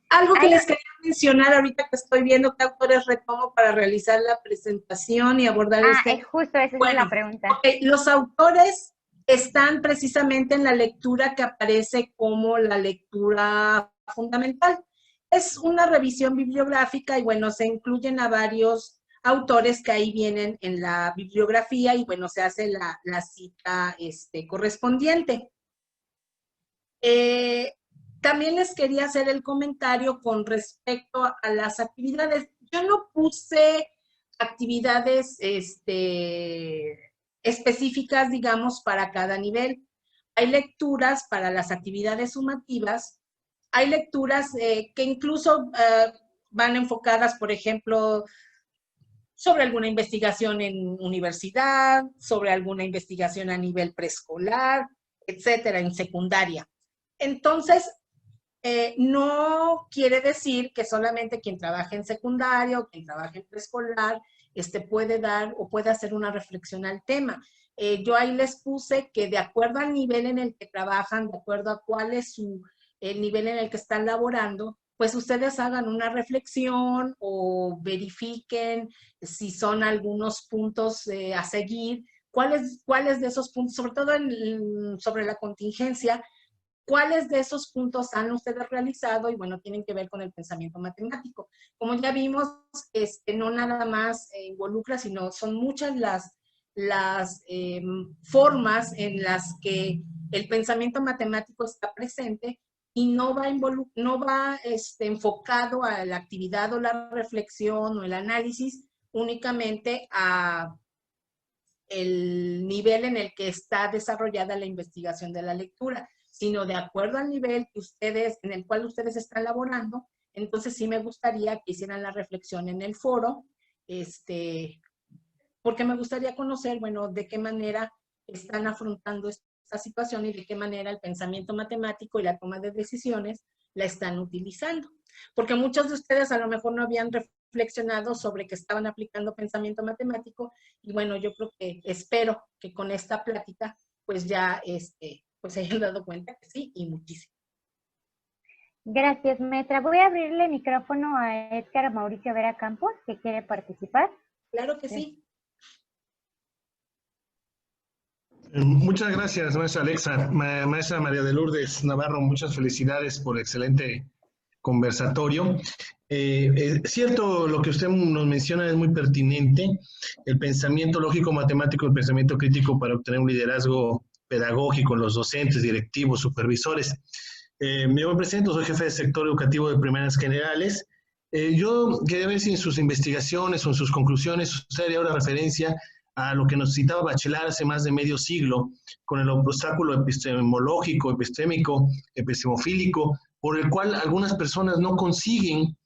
algo que Hay, les quería mencionar ahorita que estoy viendo qué autores retomo para realizar la presentación y abordar justo esa es Bueno, la pregunta. ok, los autores están precisamente en la lectura que aparece como la lectura fundamental. Es una revisión bibliográfica y bueno, se incluyen a varios autores que ahí vienen en la bibliografía y bueno, se hace la cita correspondiente. También les quería hacer el comentario con respecto a las actividades. Yo no puse actividades específicas, digamos, para cada nivel. Hay lecturas para las actividades sumativas, hay lecturas que incluso van enfocadas, por ejemplo, sobre alguna investigación en universidad, sobre alguna investigación a nivel preescolar, etcétera, en secundaria. Entonces, no quiere decir que solamente quien trabaja en secundario, quien trabaja en preescolar, puede dar o puede hacer una reflexión al tema. Yo ahí les puse que de acuerdo al nivel en el que trabajan, de acuerdo a cuál es el nivel en el que están laborando, pues ustedes hagan una reflexión o verifiquen si son algunos puntos a seguir, cuáles de esos puntos, sobre todo sobre la contingencia, cuáles de esos puntos han ustedes realizado y bueno, tienen que ver con el pensamiento matemático. Como ya vimos, no nada más involucra, sino son muchas las formas en las que el pensamiento matemático está presente y no va enfocado a la actividad o la reflexión o el análisis únicamente a el nivel en el que está desarrollada la investigación de la lectura, sino de acuerdo al nivel en el cual ustedes están laborando. Entonces sí me gustaría que hicieran la reflexión en el foro, porque me gustaría conocer, bueno, de qué manera están afrontando esta situación y de qué manera el pensamiento matemático y la toma de decisiones la están utilizando. Porque muchos de ustedes a lo mejor no habían reflexionado sobre que estaban aplicando pensamiento matemático, y bueno, yo creo que espero que con esta plática pues ya pues se hayan dado cuenta que sí, y muchísimo. Gracias, maestra. Voy a abrirle el micrófono a Edgar Mauricio Vera Campos, que quiere participar. Claro que sí. Muchas gracias, maestra Alexa. Maestra María de Lourdes Navarro, muchas felicidades por el excelente conversatorio. Cierto, lo que usted nos menciona es muy pertinente. El pensamiento lógico matemático, el pensamiento crítico para obtener un liderazgo pedagógico en los docentes, directivos, supervisores. Me presento, soy jefe de sector educativo de primeras generales. Yo quería ver si en sus investigaciones o en sus conclusiones usted haría una referencia a lo que nos citaba Bachelard hace más de medio siglo, con el obstáculo epistemológico, epistémico, epistemofílico, por el cual algunas personas no consiguen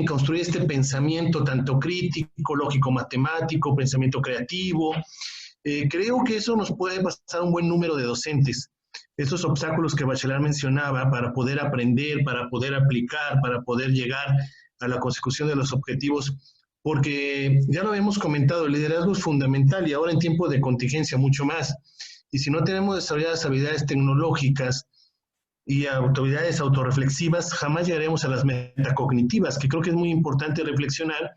construir este pensamiento tanto crítico, lógico, matemático, pensamiento creativo. Creo que eso nos puede pasar a un buen número de docentes. Estos obstáculos que Bachelard mencionaba para poder aprender, para poder aplicar, para poder llegar a la consecución de los objetivos, porque ya lo hemos comentado, el liderazgo es fundamental y ahora en tiempo de contingencia mucho más. Y si no tenemos desarrolladas habilidades tecnológicas y habilidades autorreflexivas, jamás llegaremos a las metacognitivas, que creo que es muy importante reflexionar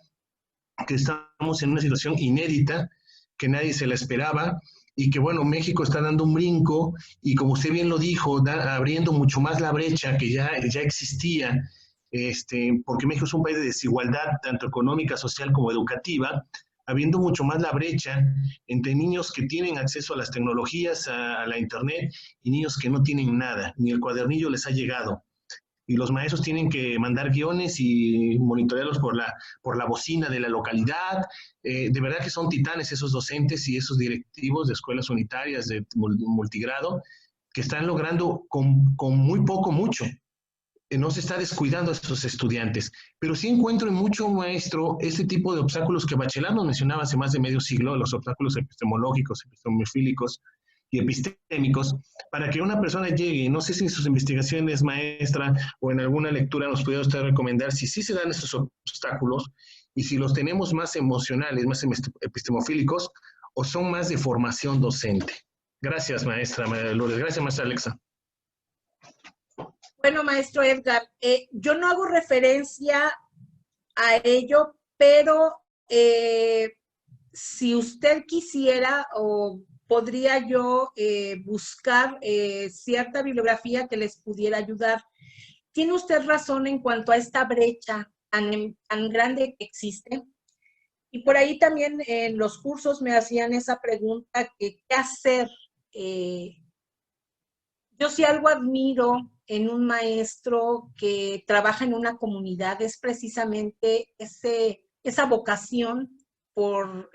que estamos en una situación inédita, que nadie se la esperaba, y que bueno, México está dando un brinco, y como usted bien lo dijo, abriendo mucho más la brecha que ya existía, porque México es un país de desigualdad, tanto económica, social como educativa, habiendo mucho más la brecha entre niños que tienen acceso a las tecnologías, a la internet, y niños que no tienen nada, ni el cuadernillo les ha llegado. Y los maestros tienen que mandar guiones y monitorearlos por la bocina de la localidad. De verdad que son titanes esos docentes y esos directivos de escuelas unitarias de multigrado que están logrando con muy poco, mucho. No se está descuidando a esos estudiantes, pero sí encuentro en mucho maestro este tipo de obstáculos que Bachelard nos mencionaba hace más de medio siglo, los obstáculos epistemológicos, epistemofílicos y epistémicos, para que una persona llegue. No sé si en sus investigaciones, maestra, o en alguna lectura nos pudiera usted recomendar si sí se dan esos obstáculos y si los tenemos más emocionales, más epistemofílicos, o son más de formación docente. Gracias, maestra María Lourdes. Gracias, maestra Alexa. Bueno, maestro Edgar, yo no hago referencia a ello, pero si usted quisiera, o podría yo buscar cierta bibliografía que les pudiera ayudar. Tiene usted razón en cuanto a esta brecha tan grande que existe. Y por ahí también en los cursos me hacían esa pregunta, que qué hacer. Yo sí algo admiro en un maestro que trabaja en una comunidad es precisamente esa vocación por,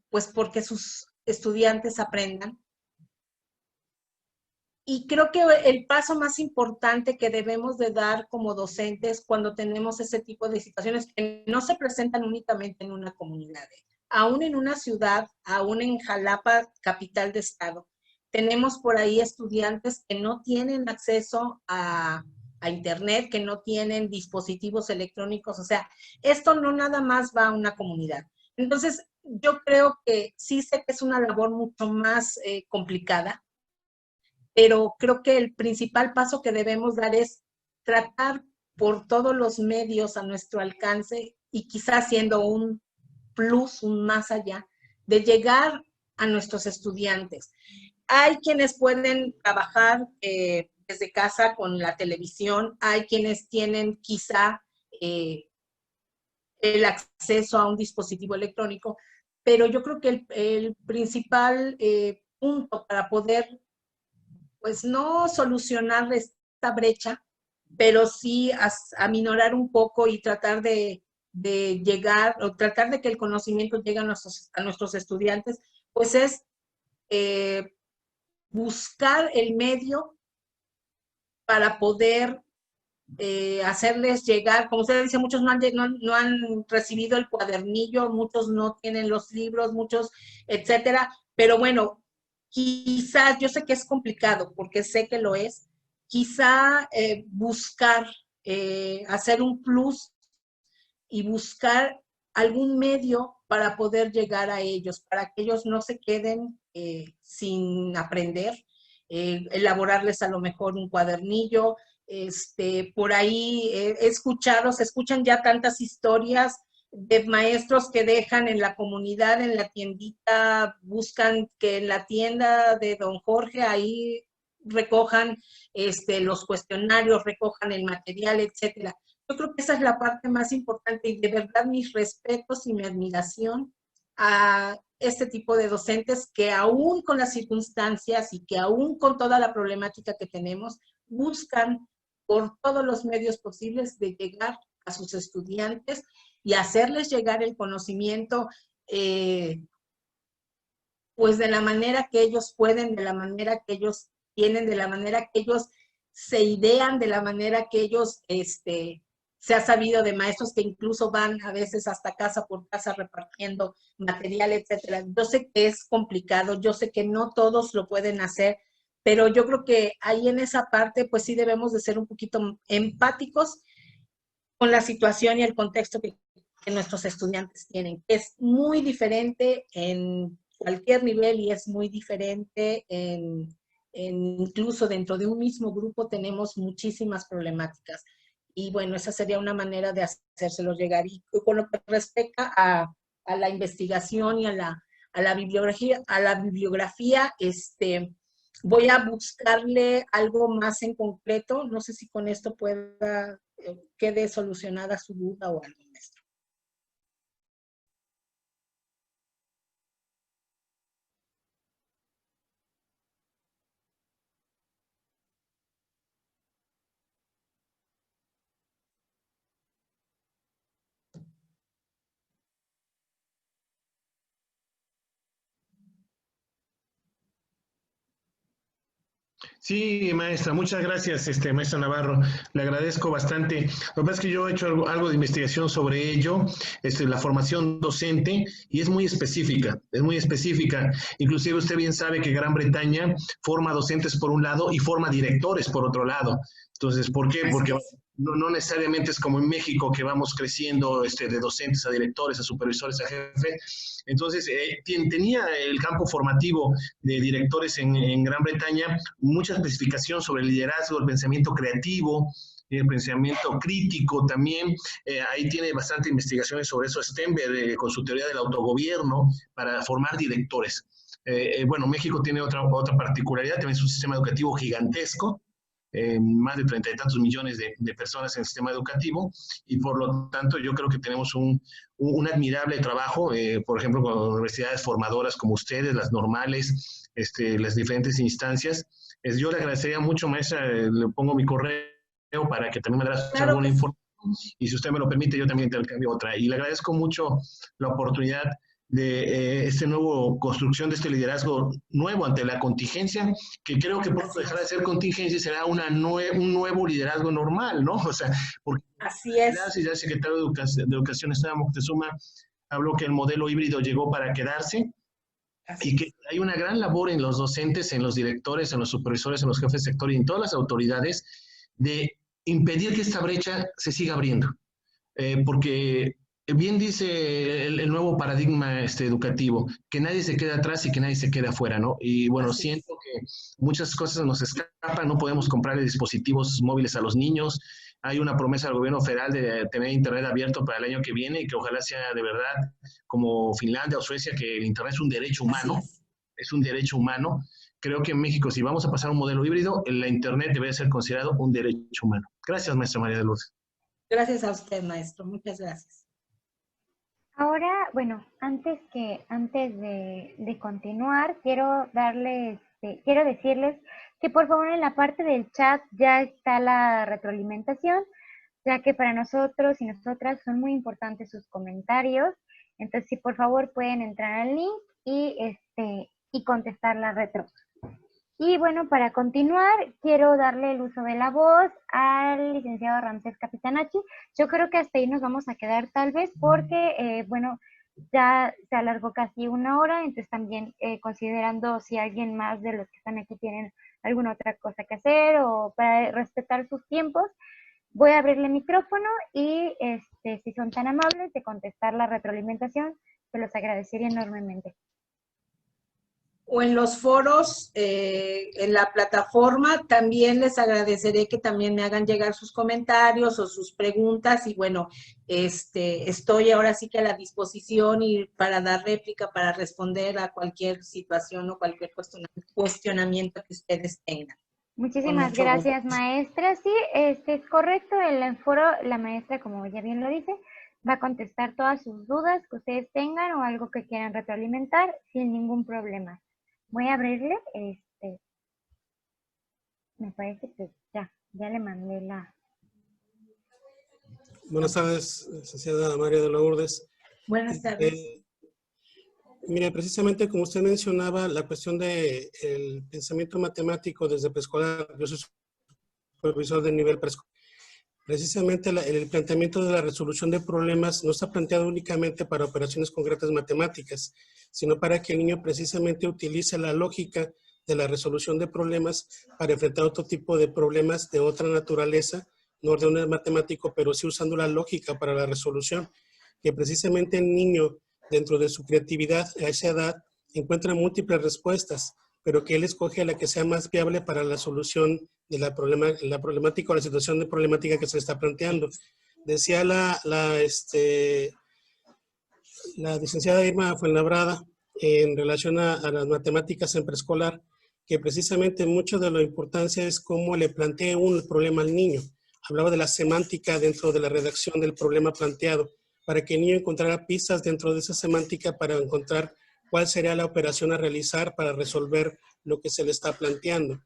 pues porque sus estudiantes aprendan. Y creo que el paso más importante que debemos de dar como docentes cuando tenemos ese tipo de situaciones que no se presentan únicamente en una comunidad, aún en una ciudad, aún en Jalapa, capital de estado, tenemos por ahí estudiantes que no tienen acceso a internet, que no tienen dispositivos electrónicos. O sea, esto no nada más va a una comunidad. Entonces, yo creo que sí sé que es una labor mucho más complicada, pero creo que el principal paso que debemos dar es tratar por todos los medios a nuestro alcance, y quizás siendo un plus, un más allá, de llegar a nuestros estudiantes. Hay quienes pueden trabajar desde casa con la televisión, hay quienes tienen quizá el acceso a un dispositivo electrónico, pero yo creo que el principal punto para poder pues no solucionar esta brecha, pero sí aminorar un poco y tratar de llegar, o tratar de que el conocimiento llegue a nuestros estudiantes, pues es buscar el medio para poder hacerles llegar, como usted dice, muchos no han recibido el cuadernillo, muchos no tienen los libros, muchos, etcétera, pero bueno, quizás, yo sé que es complicado, porque sé que lo es, quizá buscar, hacer un plus y buscar algún medio para poder llegar a ellos, para que ellos no se queden sin aprender, elaborarles a lo mejor un cuadernillo. Por ahí he escuchado, se escuchan ya tantas historias de maestros que dejan en la comunidad, en la tiendita, buscan que en la tienda de don Jorge ahí recojan los cuestionarios, recojan el material, etcétera. Yo creo que esa es la parte más importante y de verdad mis respetos y mi admiración a este tipo de docentes que aún con las circunstancias y que aún con toda la problemática que tenemos, buscan por todos los medios posibles de llegar a sus estudiantes y hacerles llegar el conocimiento pues de la manera que ellos pueden, de la manera que ellos tienen, de la manera que ellos se idean, de la manera que ellos, se ha sabido de maestros que incluso van a veces hasta casa por casa repartiendo material, etcétera. Yo sé que es complicado, yo sé que no todos lo pueden hacer, pero yo creo que ahí en esa parte, pues sí debemos de ser un poquito empáticos con la situación y el contexto que nuestros estudiantes tienen. Es muy diferente en cualquier nivel y es muy diferente incluso dentro de un mismo grupo tenemos muchísimas problemáticas. Y bueno, esa sería una manera de hacérselo llegar. Y con lo que respecta a la investigación y a la bibliografía, voy a buscarle algo más en concreto. No sé si con esto pueda quede solucionada su duda o algo, maestro. Sí, maestra, muchas gracias, maestra Navarro. Le agradezco bastante. Lo que pasa es que yo he hecho algo de investigación sobre ello, la formación docente, y es muy específica, es muy específica. Inclusive usted bien sabe que Gran Bretaña forma docentes por un lado y forma directores por otro lado. Entonces, ¿por qué? Porque no necesariamente es como en México que vamos creciendo de docentes a directores, a supervisores, a jefes. Entonces, tenía el campo formativo de directores en Gran Bretaña mucha especificación sobre el liderazgo, el pensamiento creativo, el pensamiento crítico también. Ahí tiene bastante investigaciones sobre eso Stenberg con su teoría del autogobierno para formar directores. Bueno, México tiene otra particularidad, también es un sistema educativo gigantesco, más de 30 y tantos millones de personas en el sistema educativo, y por lo tanto yo creo que tenemos un admirable trabajo, por ejemplo, con universidades formadoras como ustedes, las normales, las diferentes instancias. Yo le agradecería mucho, maestra, le pongo mi correo para que también me dé Claro alguna que sí. información, y si usted me lo permite, yo también intercambio otra. Y le agradezco mucho la oportunidad de nuevo construcción de este liderazgo nuevo ante la contingencia, que creo que pronto dejará de ser contingencia y será un nuevo liderazgo normal, ¿no? O sea, porque Así es. ya el secretario de Educación, Esteban Moctezuma, habló que el modelo híbrido llegó para quedarse, y que hay una gran labor en los docentes, en los directores, en los supervisores, en los jefes de sector y en todas las autoridades de impedir que esta brecha se siga abriendo. Porque bien dice el nuevo paradigma educativo, que nadie se quede atrás y que nadie se quede afuera, ¿no? Y bueno, Así es. siento que muchas cosas nos escapan, no podemos comprar dispositivos móviles a los niños. Hay una promesa del gobierno federal de tener internet abierto para el año que viene y que ojalá sea de verdad como Finlandia o Suecia, que el internet es un derecho humano, es un derecho humano. Creo que en México, si vamos a pasar a un modelo híbrido, la internet debe ser considerado un derecho humano. Gracias, maestra María de Lourdes. Gracias a usted, maestro. Muchas gracias. Ahora, bueno, antes de continuar, quiero decirles que por favor en la parte del chat ya está la retroalimentación, ya que para nosotros y nosotras son muy importantes sus comentarios. Entonces, si por favor pueden entrar al link y contestar la retro. Y bueno, para continuar, quiero darle el uso de la voz al licenciado Ramsés Capitanachi. Yo creo que hasta ahí nos vamos a quedar tal vez porque, bueno, ya se alargó casi una hora, entonces también considerando si alguien más de los que están aquí tienen alguna otra cosa que hacer o para respetar sus tiempos, voy a abrirle micrófono y si son tan amables de contestar la retroalimentación, se los agradecería enormemente. O en los foros, en la plataforma, también les agradeceré que también me hagan llegar sus comentarios o sus preguntas y bueno, estoy ahora sí que a la disposición y para dar réplica, para responder a cualquier situación o cualquier cuestionamiento que ustedes tengan. Muchísimas gracias, maestra. Sí, es correcto. En el foro, la maestra, como ya bien lo dice, va a contestar todas sus dudas que ustedes tengan o algo que quieran retroalimentar sin ningún problema. Voy a abrirle, me parece que ya le mandé la... Buenas tardes, licenciada María de Lourdes. Buenas tardes. Mire, precisamente como usted mencionaba, la cuestión del pensamiento matemático desde preescolar, yo soy supervisor de nivel preescolar. Precisamente el planteamiento de la resolución de problemas no está planteado únicamente para operaciones concretas matemáticas, sino para que el niño precisamente utilice la lógica de la resolución de problemas para enfrentar otro tipo de problemas de otra naturaleza, no de orden matemático, pero sí usando la lógica para la resolución, que precisamente el niño, dentro de su creatividad a esa edad, encuentra múltiples respuestas, pero que él escoge la que sea más viable para la solución de la problemática o la situación de problemática que se le está planteando. Decía la licenciada Irma Fuenlabrada en relación a las matemáticas en preescolar, que precisamente mucho de la importancia es cómo le plantea un problema al niño. Hablaba de la semántica dentro de la redacción del problema planteado, para que el niño encontrara pistas dentro de esa semántica para encontrar cuál sería la operación a realizar para resolver lo que se le está planteando.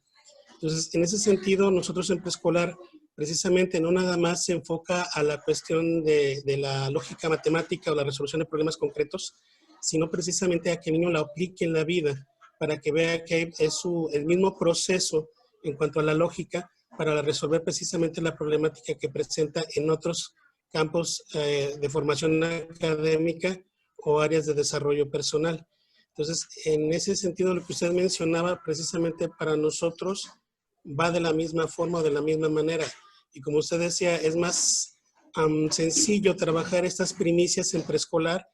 Entonces, en ese sentido, nosotros en preescolar, precisamente no nada más se enfoca a la cuestión de la lógica matemática o la resolución de problemas concretos, sino precisamente a que el niño la aplique en la vida, para que vea que es el mismo proceso en cuanto a la lógica para resolver precisamente la problemática que presenta en otros campos de formación académica o áreas de desarrollo personal. Entonces, en ese sentido, lo que usted mencionaba, precisamente para nosotros, va de la misma forma o de la misma manera. Y como usted decía, es más sencillo trabajar estas primicias en preescolar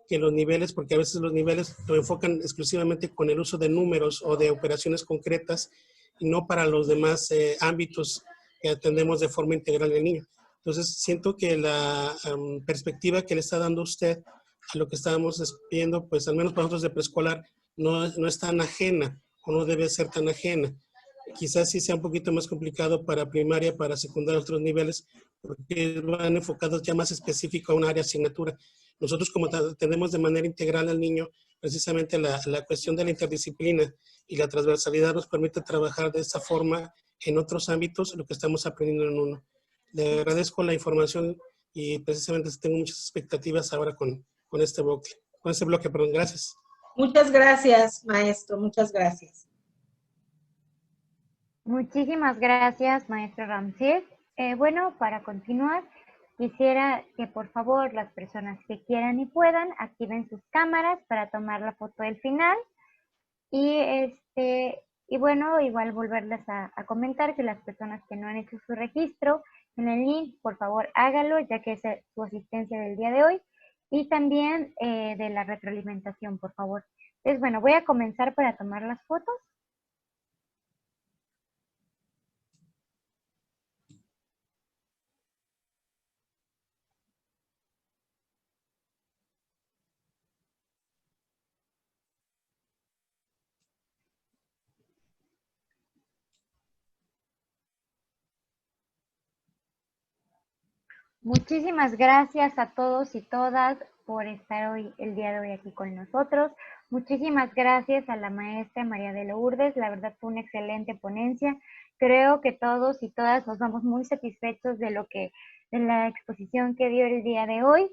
que los niveles, porque a veces los niveles lo enfocan exclusivamente con el uso de números o de operaciones concretas y no para los demás ámbitos que atendemos de forma integral al niño. Entonces, siento que la perspectiva que le está dando usted a lo que estábamos viendo, pues al menos para nosotros de preescolar, no es tan ajena o no debe ser tan ajena. Quizás sí sea un poquito más complicado para primaria, para secundaria, otros niveles, porque van enfocados ya más específico a una área asignatura. Nosotros como tenemos de manera integral al niño, precisamente la cuestión de la interdisciplina y la transversalidad nos permite trabajar de esta forma en otros ámbitos, lo que estamos aprendiendo en uno. Le agradezco la información y precisamente tengo muchas expectativas ahora con este bloque. Perdón, gracias. Muchas gracias, maestro, muchas gracias. Muchísimas gracias, maestro Ramsés. Bueno, para continuar, quisiera que por favor las personas que quieran y puedan activen sus cámaras para tomar la foto del final. Y bueno, igual volverles a comentar que las personas que no han hecho su registro en el link, por favor hágalo, ya que es su asistencia del día de hoy. Y también de la retroalimentación, por favor. Entonces, bueno, voy a comenzar para tomar las fotos. Muchísimas gracias a todos y todas por estar hoy, el día de hoy aquí con nosotros. Muchísimas gracias a la maestra María de Lourdes. La verdad fue una excelente ponencia. Creo que todos y todas nos vamos muy satisfechos de la exposición que dio el día de hoy.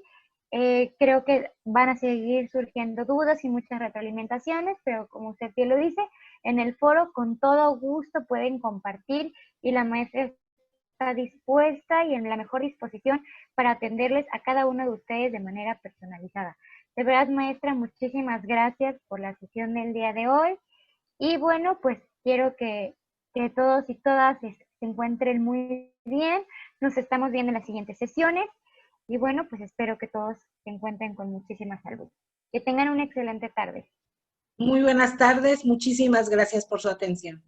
Creo que van a seguir surgiendo dudas y muchas retroalimentaciones, pero como usted bien lo dice, en el foro con todo gusto pueden compartir y la maestra está dispuesta y en la mejor disposición para atenderles a cada uno de ustedes de manera personalizada. De verdad, maestra, muchísimas gracias por la sesión del día de hoy. Y bueno, pues quiero que todos y todas se encuentren muy bien. Nos estamos viendo en las siguientes sesiones. Y bueno, pues espero que todos se encuentren con muchísima salud. Que tengan una excelente tarde. Muy buenas tardes, muchísimas gracias por su atención.